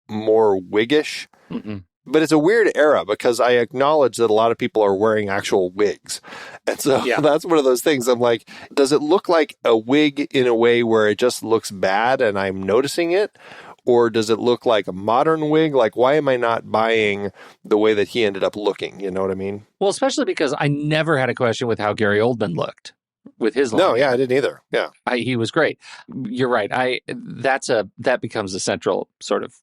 more wiggish. Mm-hmm. But it's a weird era because I acknowledge that a lot of people are wearing actual wigs. And so That's one of those things. I'm like, does it look like a wig in a way where it just looks bad and I'm noticing it? Or does it look like a modern wig? Like, why am I not buying the way that he ended up looking? You know what I mean? Well, especially because I never had a question with how Gary Oldman looked with his long hair. I didn't either. Yeah. He was great. You're right. That becomes a central sort of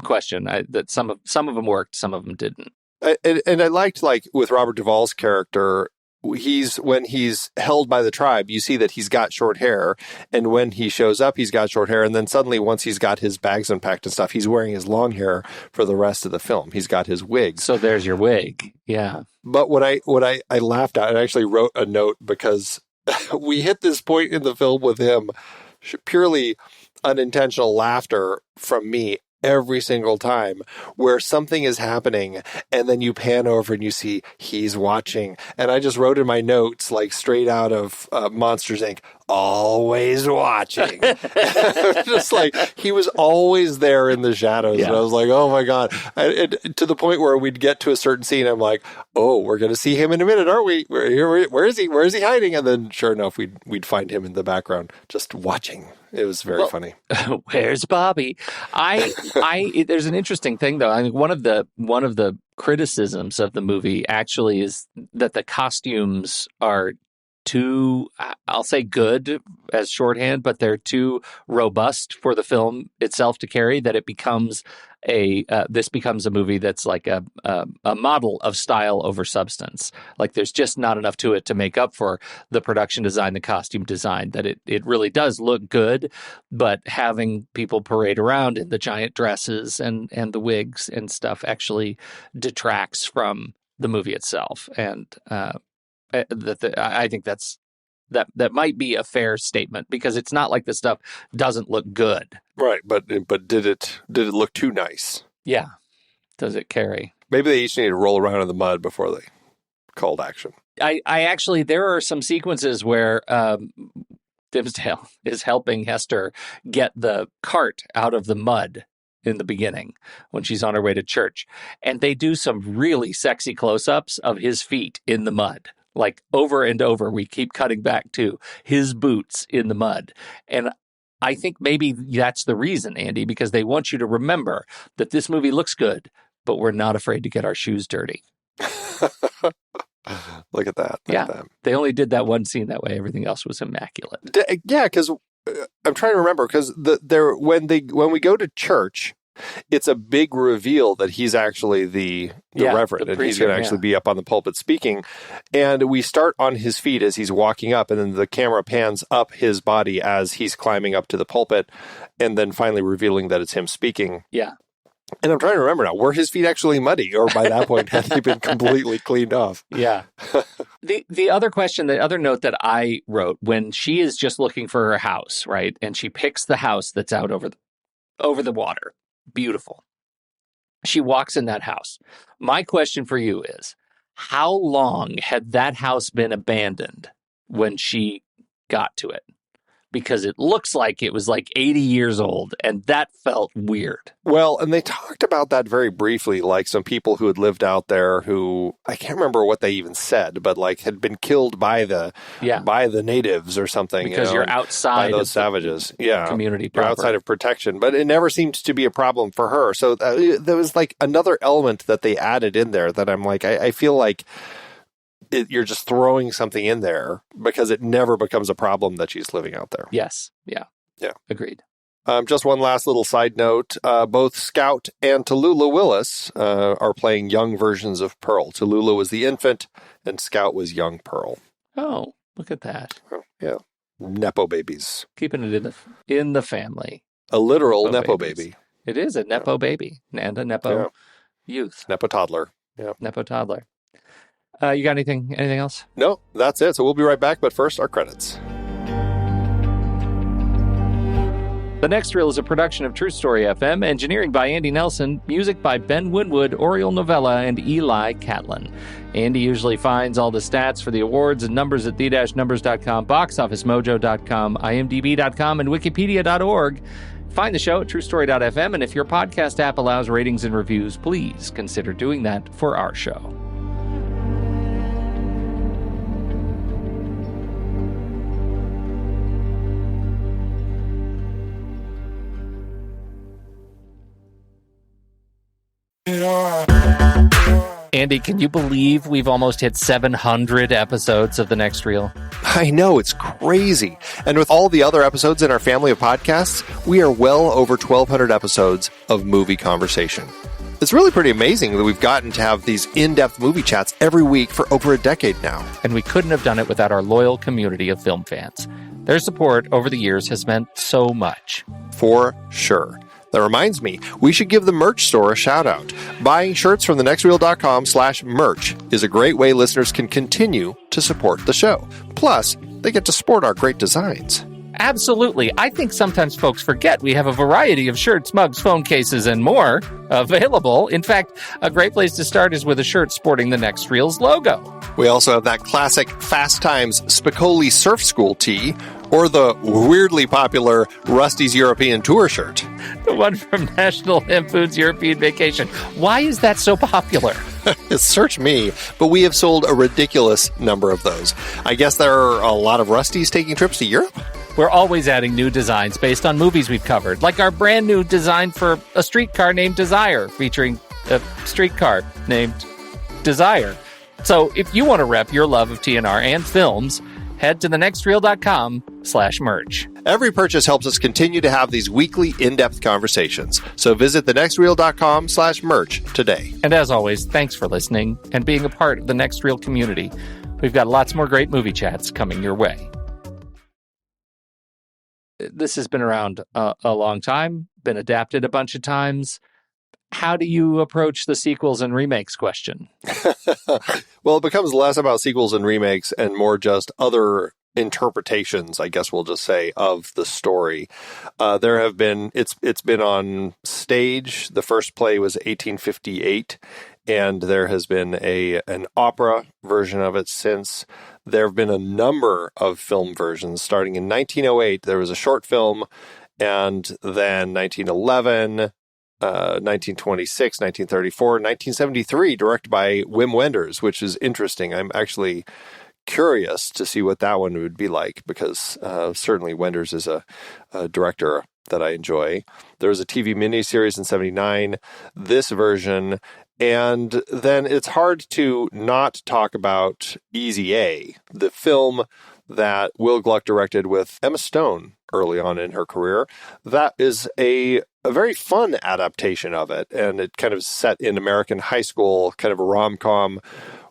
question that some of them worked, some of them didn't. And I liked, like with Robert Duvall's character, when he's held by the tribe, you see that he's got short hair, and when he shows up, he's got short hair, and then suddenly, once he's got his bags unpacked and stuff, he's wearing his long hair for the rest of the film. He's got his wig. So there's your wig. Yeah. But what I laughed at, I actually wrote a note because we hit this point in the film with him, purely unintentional laughter from me every single time, where something is happening and then you pan over and you see he's watching. And I just wrote in my notes, like straight out of Monsters, Inc., always watching. Just like, he was always there in the shadows. Yeah. And I was like, oh my God. To the point where we'd get to a certain scene, I'm like, oh, we're going to see him in a minute, aren't we? Where is he? Where is he hiding? And then sure enough, we'd find him in the background just watching. It was very funny. Where's Bobby? There's an interesting thing though. I think one of the criticisms of the movie actually is that the costumes are too, I'll say good as shorthand, but they're too robust for the film itself to carry, that it becomes this becomes a movie that's like a model of style over substance. Like there's just not enough to it to make up for the production design, the costume design, that it really does look good, but having people parade around in the giant dresses and the wigs and stuff actually detracts from the movie itself. And I think that might be a fair statement, because it's not like the stuff doesn't look good. Right, but did it look too nice? Yeah. Does it carry? Maybe they each need to roll around in the mud before they called action. I actually, there are some sequences where Dimsdale is helping Hester get the cart out of the mud in the beginning when she's on her way to church. And they do some really sexy close-ups of his feet in the mud. Like over and over, we keep cutting back to his boots in the mud. And I think maybe that's the reason, Andy, because they want you to remember that this movie looks good, but we're not afraid to get our shoes dirty. Look at that. Look at that. They only did that one scene that way. Everything else was immaculate. Yeah, because I'm trying to remember, because when we go to church, it's a big reveal that he's actually the reverend, and he's going to actually be up on the pulpit speaking. And we start on his feet as he's walking up, and then the camera pans up his body as he's climbing up to the pulpit, and then finally revealing that it's him speaking. Yeah. And I'm trying to remember now, were his feet actually muddy, or by that point had they been completely cleaned off? Yeah. The other question, the other note that I wrote, when she is just looking for her house, right, and she picks the house that's out over the water. Beautiful. She walks in that house. My question for you is, how long had that house been abandoned when she got to it? Because it looks like it was like 80 years old, and that felt weird. Well, and they talked about that very briefly, like some people who had lived out there who, I can't remember what they even said, but like had been killed by the natives or something. Because you're outside by those savages. Community proper. You're outside of protection. But it never seemed to be a problem for her. So there was like another element that they added in there that I'm like, I feel like you're just throwing something in there because it never becomes a problem that she's living out there. Yes. Yeah. Agreed. Just one last little side note. Both Scout and Tallulah Willis are playing young versions of Pearl. Tallulah was the infant and Scout was young Pearl. Oh, look at that. Oh, yeah. Nepo babies. Keeping it in the family. A literal Nepo baby. It is a Nepo baby and a Nepo youth. Nepo toddler. Yeah. Nepo toddler. You got anything else? No, that's it. So we'll be right back. But first, our credits. The Next Reel is a production of True Story FM, engineering by Andy Nelson, music by Ben Winwood, Oriole Novella, and Eli Catlin. Andy usually finds all the stats for the awards and numbers at the-numbers.com, boxofficemojo.com, imdb.com, and wikipedia.org. Find the show at truestory.fm, and if your podcast app allows ratings and reviews, please consider doing that for our show. Andy, can you believe we've almost hit 700 episodes of The Next Reel? I know, it's crazy. And with all the other episodes in our family of podcasts, we are well over 1,200 episodes of movie conversation. It's really pretty amazing that we've gotten to have these in-depth movie chats every week for over a decade now. And we couldn't have done it without our loyal community of film fans. Their support over the years has meant so much. For sure. That reminds me, we should give the merch store a shout out. Buying shirts from thenextreel.com/merch is a great way listeners can continue to support the show. Plus, they get to sport our great designs. Absolutely. I think sometimes folks forget we have a variety of shirts, mugs, phone cases, and more available. In fact, a great place to start is with a shirt sporting the Next Reel's logo. We also have that classic Fast Times Spicoli Surf School tee, or the weirdly popular Rusty's European Tour shirt. The one from National Lampoon's European Vacation. Why is that so popular? Search me, but we have sold a ridiculous number of those. I guess there are a lot of Rustys taking trips to Europe? We're always adding new designs based on movies we've covered, like our brand new design for a streetcar named Desire, featuring a streetcar named Desire. So if you want to rep your love of TNR and films, head to thenextreel.com/merch. Every purchase helps us continue to have these weekly in-depth conversations. So visit thenextreel.com/merch today. And as always, thanks for listening and being a part of the Next Reel community. We've got lots more great movie chats coming your way. This has been around a long time, been adapted a bunch of times. How do you approach the sequels and remakes question? Well, it becomes less about sequels and remakes and more just other interpretations, I guess we'll just say, of the story. There have been, it's been on stage. The first play was 1858, and there has been an opera version of it since. There have been a number of film versions. Starting in 1908, there was a short film, and then 1911, 1926, 1934, 1973, directed by Wim Wenders, which is interesting. I'm actually curious to see what that one would be like, because certainly Wenders is a director that I enjoy. There was a TV miniseries in 79, this version, and then it's hard to not talk about Easy A, the film that Will Gluck directed with Emma Stone early on in her career. That is a very fun adaptation of it, and it kind of set in American high school, kind of a rom-com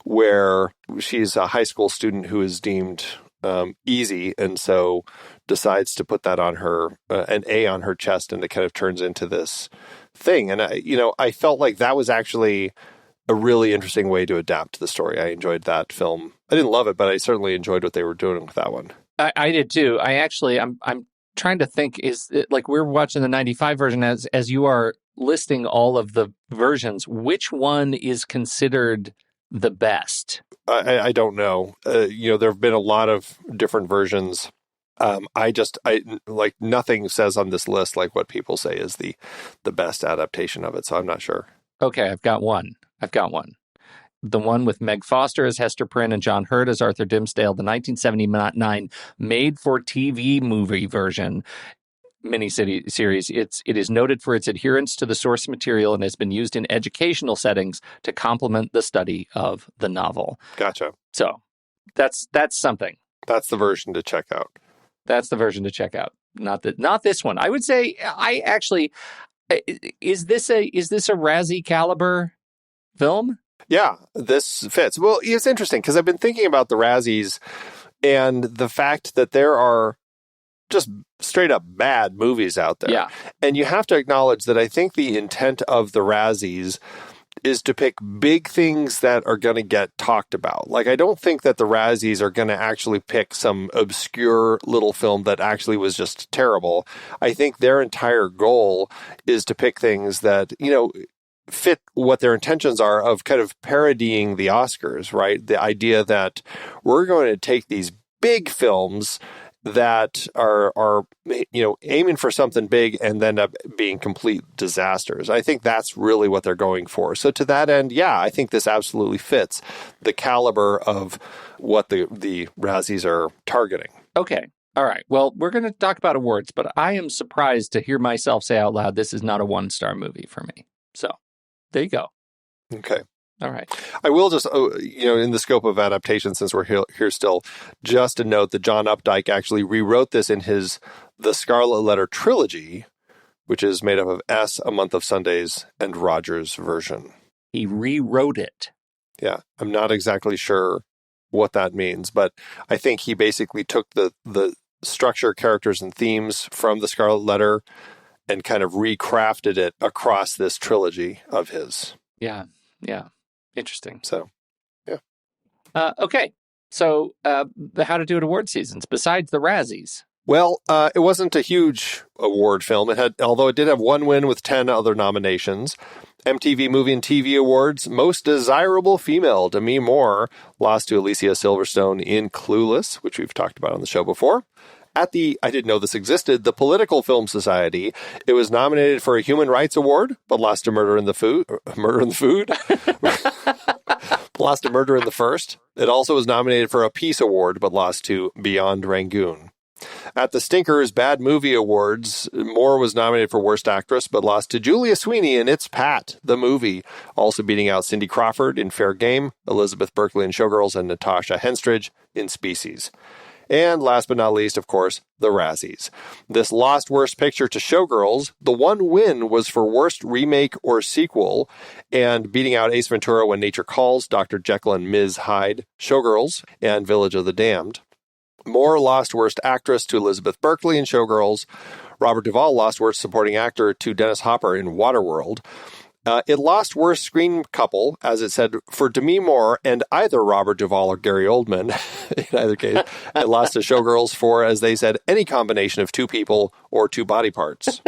where she's a high school student who is deemed easy, and so decides to put that on her, an A on her chest, and it kind of turns into this thing. And I felt like that was actually a really interesting way to adapt the story. I enjoyed that film. I didn't love it, but I certainly enjoyed what they were doing with that one. I did too. I'm trying to think, is it, like, we're watching the 95 version as you are listing all of the versions, which one is considered the best? I don't know. There have been a lot of different versions. I like, nothing says on this list like what people say is the best adaptation of it, so I'm not sure. Okay, I've got one. The one with Meg Foster as Hester Prynne and John Hurt as Arthur Dimmesdale, the 1979 made-for-TV movie version miniseries. It is noted for its adherence to the source material and has been used in educational settings to complement the study of the novel. Gotcha. So that's something. That's the version to check out. That's the version to check out. Not this one. I would say is this a Razzie caliber film? Yeah, this fits. Well, it's interesting because I've been thinking about the Razzies and the fact that there are just straight up bad movies out there. Yeah. And you have to acknowledge that I think the intent of the Razzies is to pick big things that are going to get talked about. Like, I don't think that the Razzies are going to actually pick some obscure little film that actually was just terrible. I think their entire goal is to pick things that, fit what their intentions are of kind of parodying the Oscars, right? The idea that we're going to take these big films that are aiming for something big and end up being complete disasters. I think that's really what they're going for. So to that end, yeah, I think this absolutely fits the caliber of what the Razzies are targeting. Okay. All right. Well, we're going to talk about awards, but I am surprised to hear myself say out loud, this is not a 1-star movie for me. So there you go. Okay. All right. I will just, in the scope of adaptation, since we're here still, just to note that John Updike actually rewrote this in the Scarlet Letter trilogy, which is made up of S, A Month of Sundays, and Roger's version. He rewrote it. Yeah, I'm not exactly sure what that means, but I think he basically took the structure, characters, and themes from the Scarlet Letter and kind of recrafted it across this trilogy of his. Yeah. Interesting. So, yeah. Okay. So, how to do it award seasons, besides the Razzies? Well, it wasn't a huge award film. Although it did have one win with 10 other nominations. MTV Movie and TV Awards, Most Desirable Female, Demi Moore lost to Alicia Silverstone in Clueless, which we've talked about on the show before. At the, I didn't know this existed, the Political Film Society, it was nominated for a Human Rights Award, but lost to Murder in the Food. Lost to Murder in the First. It also was nominated for a Peace Award, but lost to Beyond Rangoon. At the Stinkers Bad Movie Awards, Moore was nominated for Worst Actress, but lost to Julia Sweeney in It's Pat, the movie, also beating out Cindy Crawford in Fair Game, Elizabeth Berkley in Showgirls, and Natasha Henstridge in Species. And last but not least, of course, the Razzies. This lost Worst Picture to Showgirls. The one win was for Worst Remake or Sequel, and beating out Ace Ventura, When Nature Calls, Dr. Jekyll and Ms. Hyde, Showgirls, and Village of the Damned. Moore lost Worst Actress to Elizabeth Berkley in Showgirls. Robert Duvall lost Worst Supporting Actor to Dennis Hopper in Waterworld. It lost Worst Screen Couple, as it said, for Demi Moore and either Robert Duvall or Gary Oldman. In either case, it lost to Showgirls for, as they said, any combination of two people or two body parts.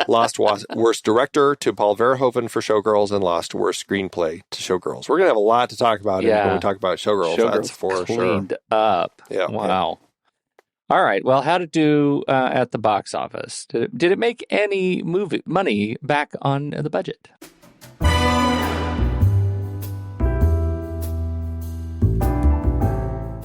Lost Worst Director to Paul Verhoeven for Showgirls, and lost Worst Screenplay to Showgirls. We're going to have a lot to talk about when we talk about Showgirls. That's for cleaned sure. up. Yeah. Wow. Yeah. All right. Well, how to do at the box office? Did it make any money back on the budget?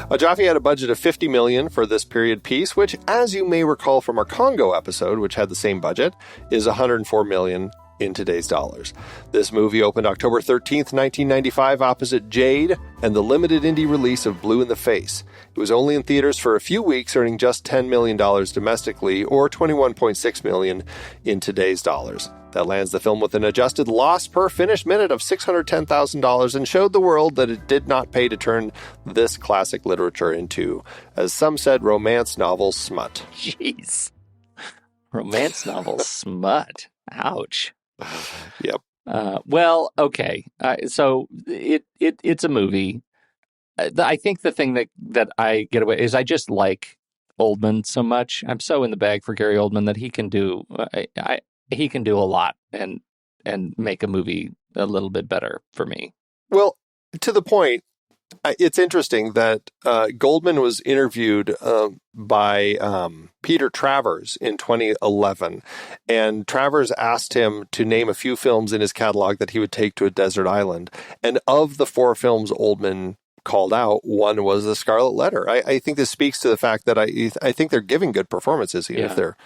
Joffé had a budget of $50 million for this period piece, which, as you may recall from our Congo episode, which had the same budget, is $104 million in today's dollars. This movie opened October 13th, 1995, opposite Jade and the limited indie release of Blue in the Face. It was only in theaters for a few weeks, earning just $10 million domestically, or $21.6 million in today's dollars. That lands the film with an adjusted loss per finished minute of $610,000 and showed the world that it did not pay to turn this classic literature into, as some said, romance novel smut. Jeez. Romance novel smut. Ouch. Yep. Well, okay. So it's a movie. I think the thing that I get away is I just like Oldman so much. I'm so in the bag for Gary Oldman that he can do he can do a lot and make a movie a little bit better for me. Well, to the point, it's interesting that Goldman was interviewed by Peter Travers in 2011, and Travers asked him to name a few films in his catalog that he would take to a desert island. And of the 4 films Oldman called out, one was The Scarlet Letter. I think this speaks to the fact that I think they're giving good performances, even if they're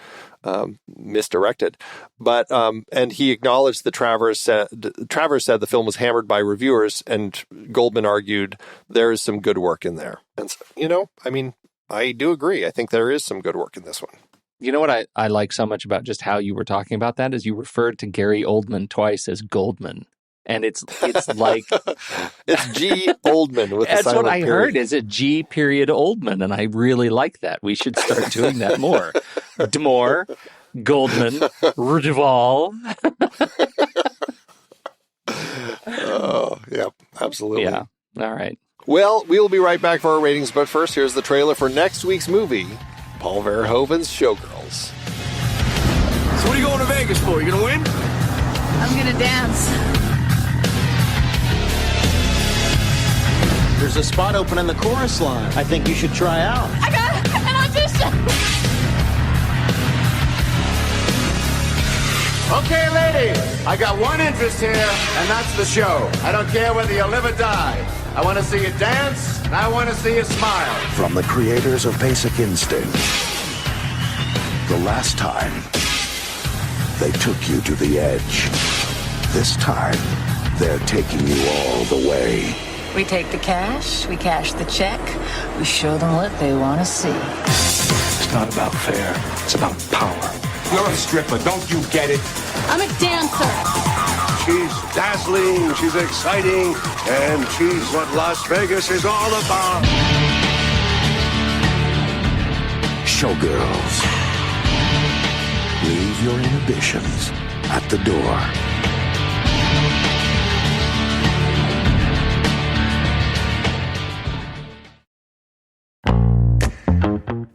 misdirected. But and he acknowledged that Travers said the film was hammered by reviewers, and Goldman argued there is some good work in there. And so, I do agree. I think there is some good work in this one. You know what I like so much about just how you were talking about that is you referred to Gary Oldman twice as Goldman. And it's like it's G Oldman with that's the silent what I period. heard is a G period Oldman, and I really like that. We should start doing that more. Demore, Goldman, Duvall. Oh, yeah, absolutely. Yeah. All right. Well, we will be right back for our ratings, but first, here's the trailer for next week's movie, Paul Verhoeven's Showgirls. So what are you going to Vegas for? You going to win? I'm going to dance. There's a spot open in the chorus line. I think you should try out. I got an audition. Okay, ladies, I got one interest here, and that's the show. I don't care whether you live or die. I want to see you dance, and I want to see you smile. From the creators of Basic Instinct, the last time they took you to the edge. This time, they're taking you all the way. We take the cash, we cash the check, we show them what they want to see. It's not about fair, it's about power. You're a stripper, don't you get it? I'm a dancer. She's dazzling, she's exciting, and she's what Las Vegas is all about. Showgirls. Leave your inhibitions at the door.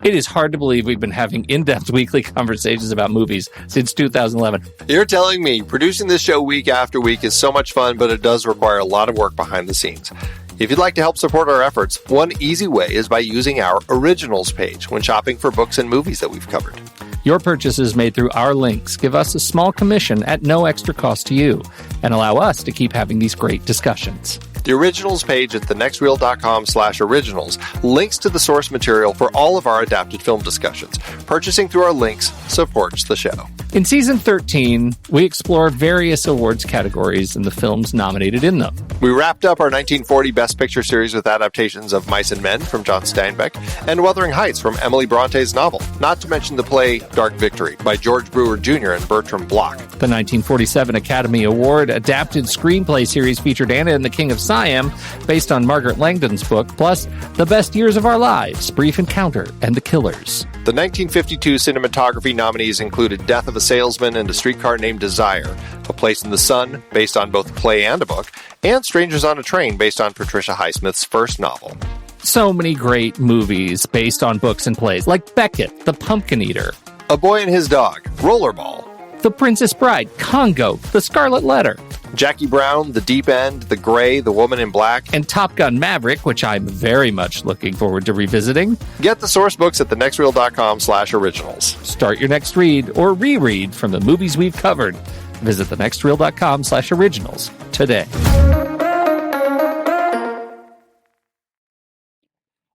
It is hard to believe we've been having in-depth weekly conversations about movies since 2011. You're telling me producing this show week after week is so much fun, but it does require a lot of work behind the scenes. If you'd like to help support our efforts, one easy way is by using our Originals page when shopping for books and movies that we've covered. Your purchases made through our links give us a small commission at no extra cost to you and allow us to keep having these great discussions. The Originals page at thenextreel.com/originals links to the source material for all of our adapted film discussions. Purchasing through our links supports the show. In Season 13, we explore various awards categories and the films nominated in them. We wrapped up our 1940 Best Picture series with adaptations of Mice and Men from John Steinbeck and Wuthering Heights from Emily Bronte's novel, not to mention the play Dark Victory by George Brewer Jr. and Bertram Bloch. The 1947 Academy Award adapted screenplay series featured Anna and the King of Siam, based on Margaret Langdon's book, plus The Best Years of Our Lives, Brief Encounter, and The Killers. The 1952 cinematography nominees included Death of a Salesman and A Streetcar Named Desire, A Place in the Sun, based on both a play and a book, and Strangers on a Train, based on Patricia Highsmith's first novel. So many great movies based on books and plays, like Beckett, The Pumpkin Eater, A Boy and His Dog, Rollerball, The Princess Bride, Congo, The Scarlet Letter, Jackie Brown, The Deep End, The Gray, The Woman in Black, and Top Gun Maverick, which I'm very much looking forward to revisiting. Get the source books at thenextreel.com/originals. Start your next read or reread from the movies we've covered. Visit thenextreel.com/originals today.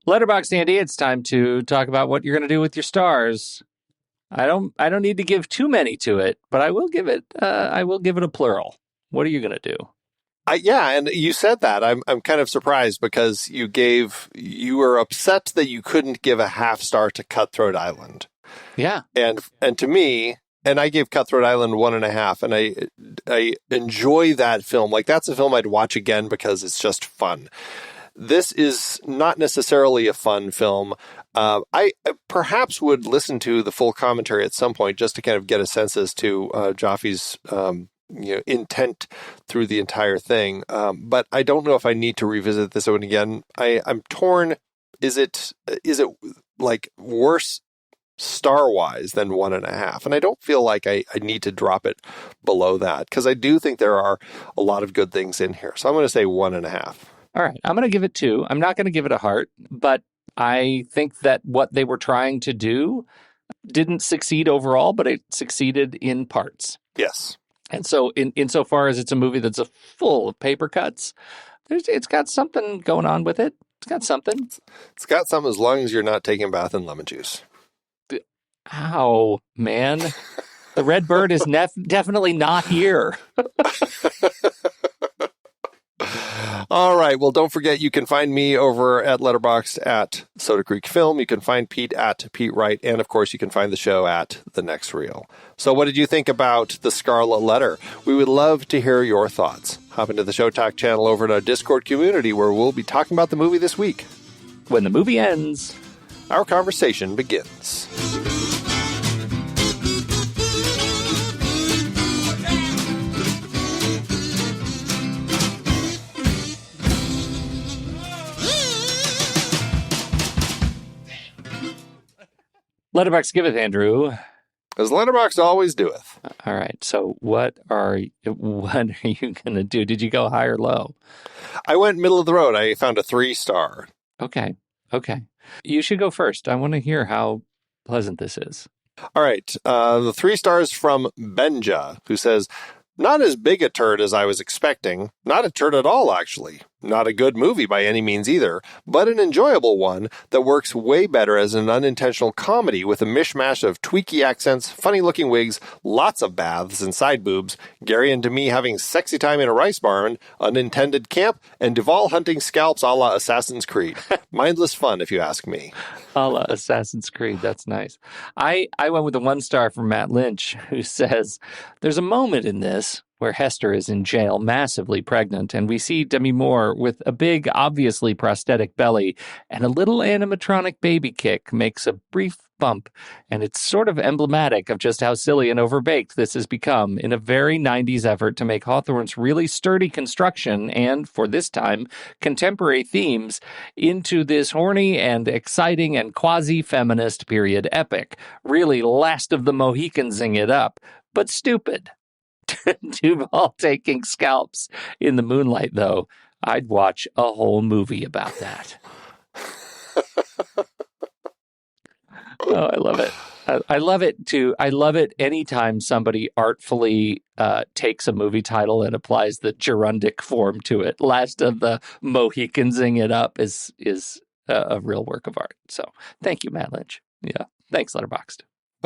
Letterboxd Andy, it's time to talk about what you're going to do with your stars. I don't need to give too many to it, but I will give it a plural. What are you going to do? Yeah, and you said that. I'm kind of surprised because you were upset that you couldn't give a half star to Cutthroat Island. Yeah. And to me, and I gave Cutthroat Island 1.5, and I enjoy that film. Like, that's a film I'd watch again because it's just fun. This is not necessarily a fun film. I perhaps would listen to the full commentary at some point just to kind of get a sense as to Joffé's intent through the entire thing. But I don't know if I need to revisit this one again. I'm torn. Is it like worse star-wise than 1.5? And I don't feel like I need to drop it below that because I do think there are a lot of good things in here. So I'm going to say 1.5. All right. I'm going to give it 2. I'm not going to give it a heart, but I think that what they were trying to do didn't succeed overall, but it succeeded in parts. Yes. And so insofar as it's a movie that's full of paper cuts, it's got something going on with it. It's got something. It's got something as long as you're not taking a bath in lemon juice. Ow, man. The red bird is definitely not here. All right. Well, don't forget, you can find me over at Letterboxd at Soda Creek Film. You can find Pete at Pete Wright. And, of course, you can find the show at The Next Reel. So what did you think about The Scarlet Letter? We would love to hear your thoughts. Hop into the Show Talk channel over at our Discord community where we'll be talking about the movie this week. When the movie ends, our conversation begins. Letterboxd giveth, Andrew. As Letterboxd always doeth. All right. So what are you going to do? Did you go high or low? I went middle of the road. I found a 3-star. Okay. You should go first. I want to hear how pleasant this is. All right. The 3 stars from Benja, who says, not as big a turd as I was expecting. Not a turd at all, actually. Not a good movie by any means either, but an enjoyable one that works way better as an unintentional comedy with a mishmash of tweaky accents, funny-looking wigs, lots of baths and side boobs, Gary and Demi having sexy time in a rice barn, unintended camp, and Duvall hunting scalps a la Assassin's Creed. Mindless fun, if you ask me. A la Assassin's Creed. That's nice. I went with a 1 star from Matt Lynch, who says, there's a moment in this where Hester is in jail, massively pregnant, and we see Demi Moore with a big, obviously prosthetic belly, and a little animatronic baby kick makes a brief bump, and it's sort of emblematic of just how silly and overbaked this has become in a very 90s effort to make Hawthorne's really sturdy construction and, for this time, contemporary themes into this horny and exciting and quasi-feminist period epic. Really Last of the Mohicans-ing it up, but stupid. Duvall taking scalps in the moonlight, though, I'd watch a whole movie about that. Oh, I love it. I love it, too. I love it anytime somebody artfully takes a movie title and applies the gerundic form to it. Last of the Mohicans-ing it up is a real work of art. So thank you, Matt Lynch. Yeah. Thanks, Letterboxd.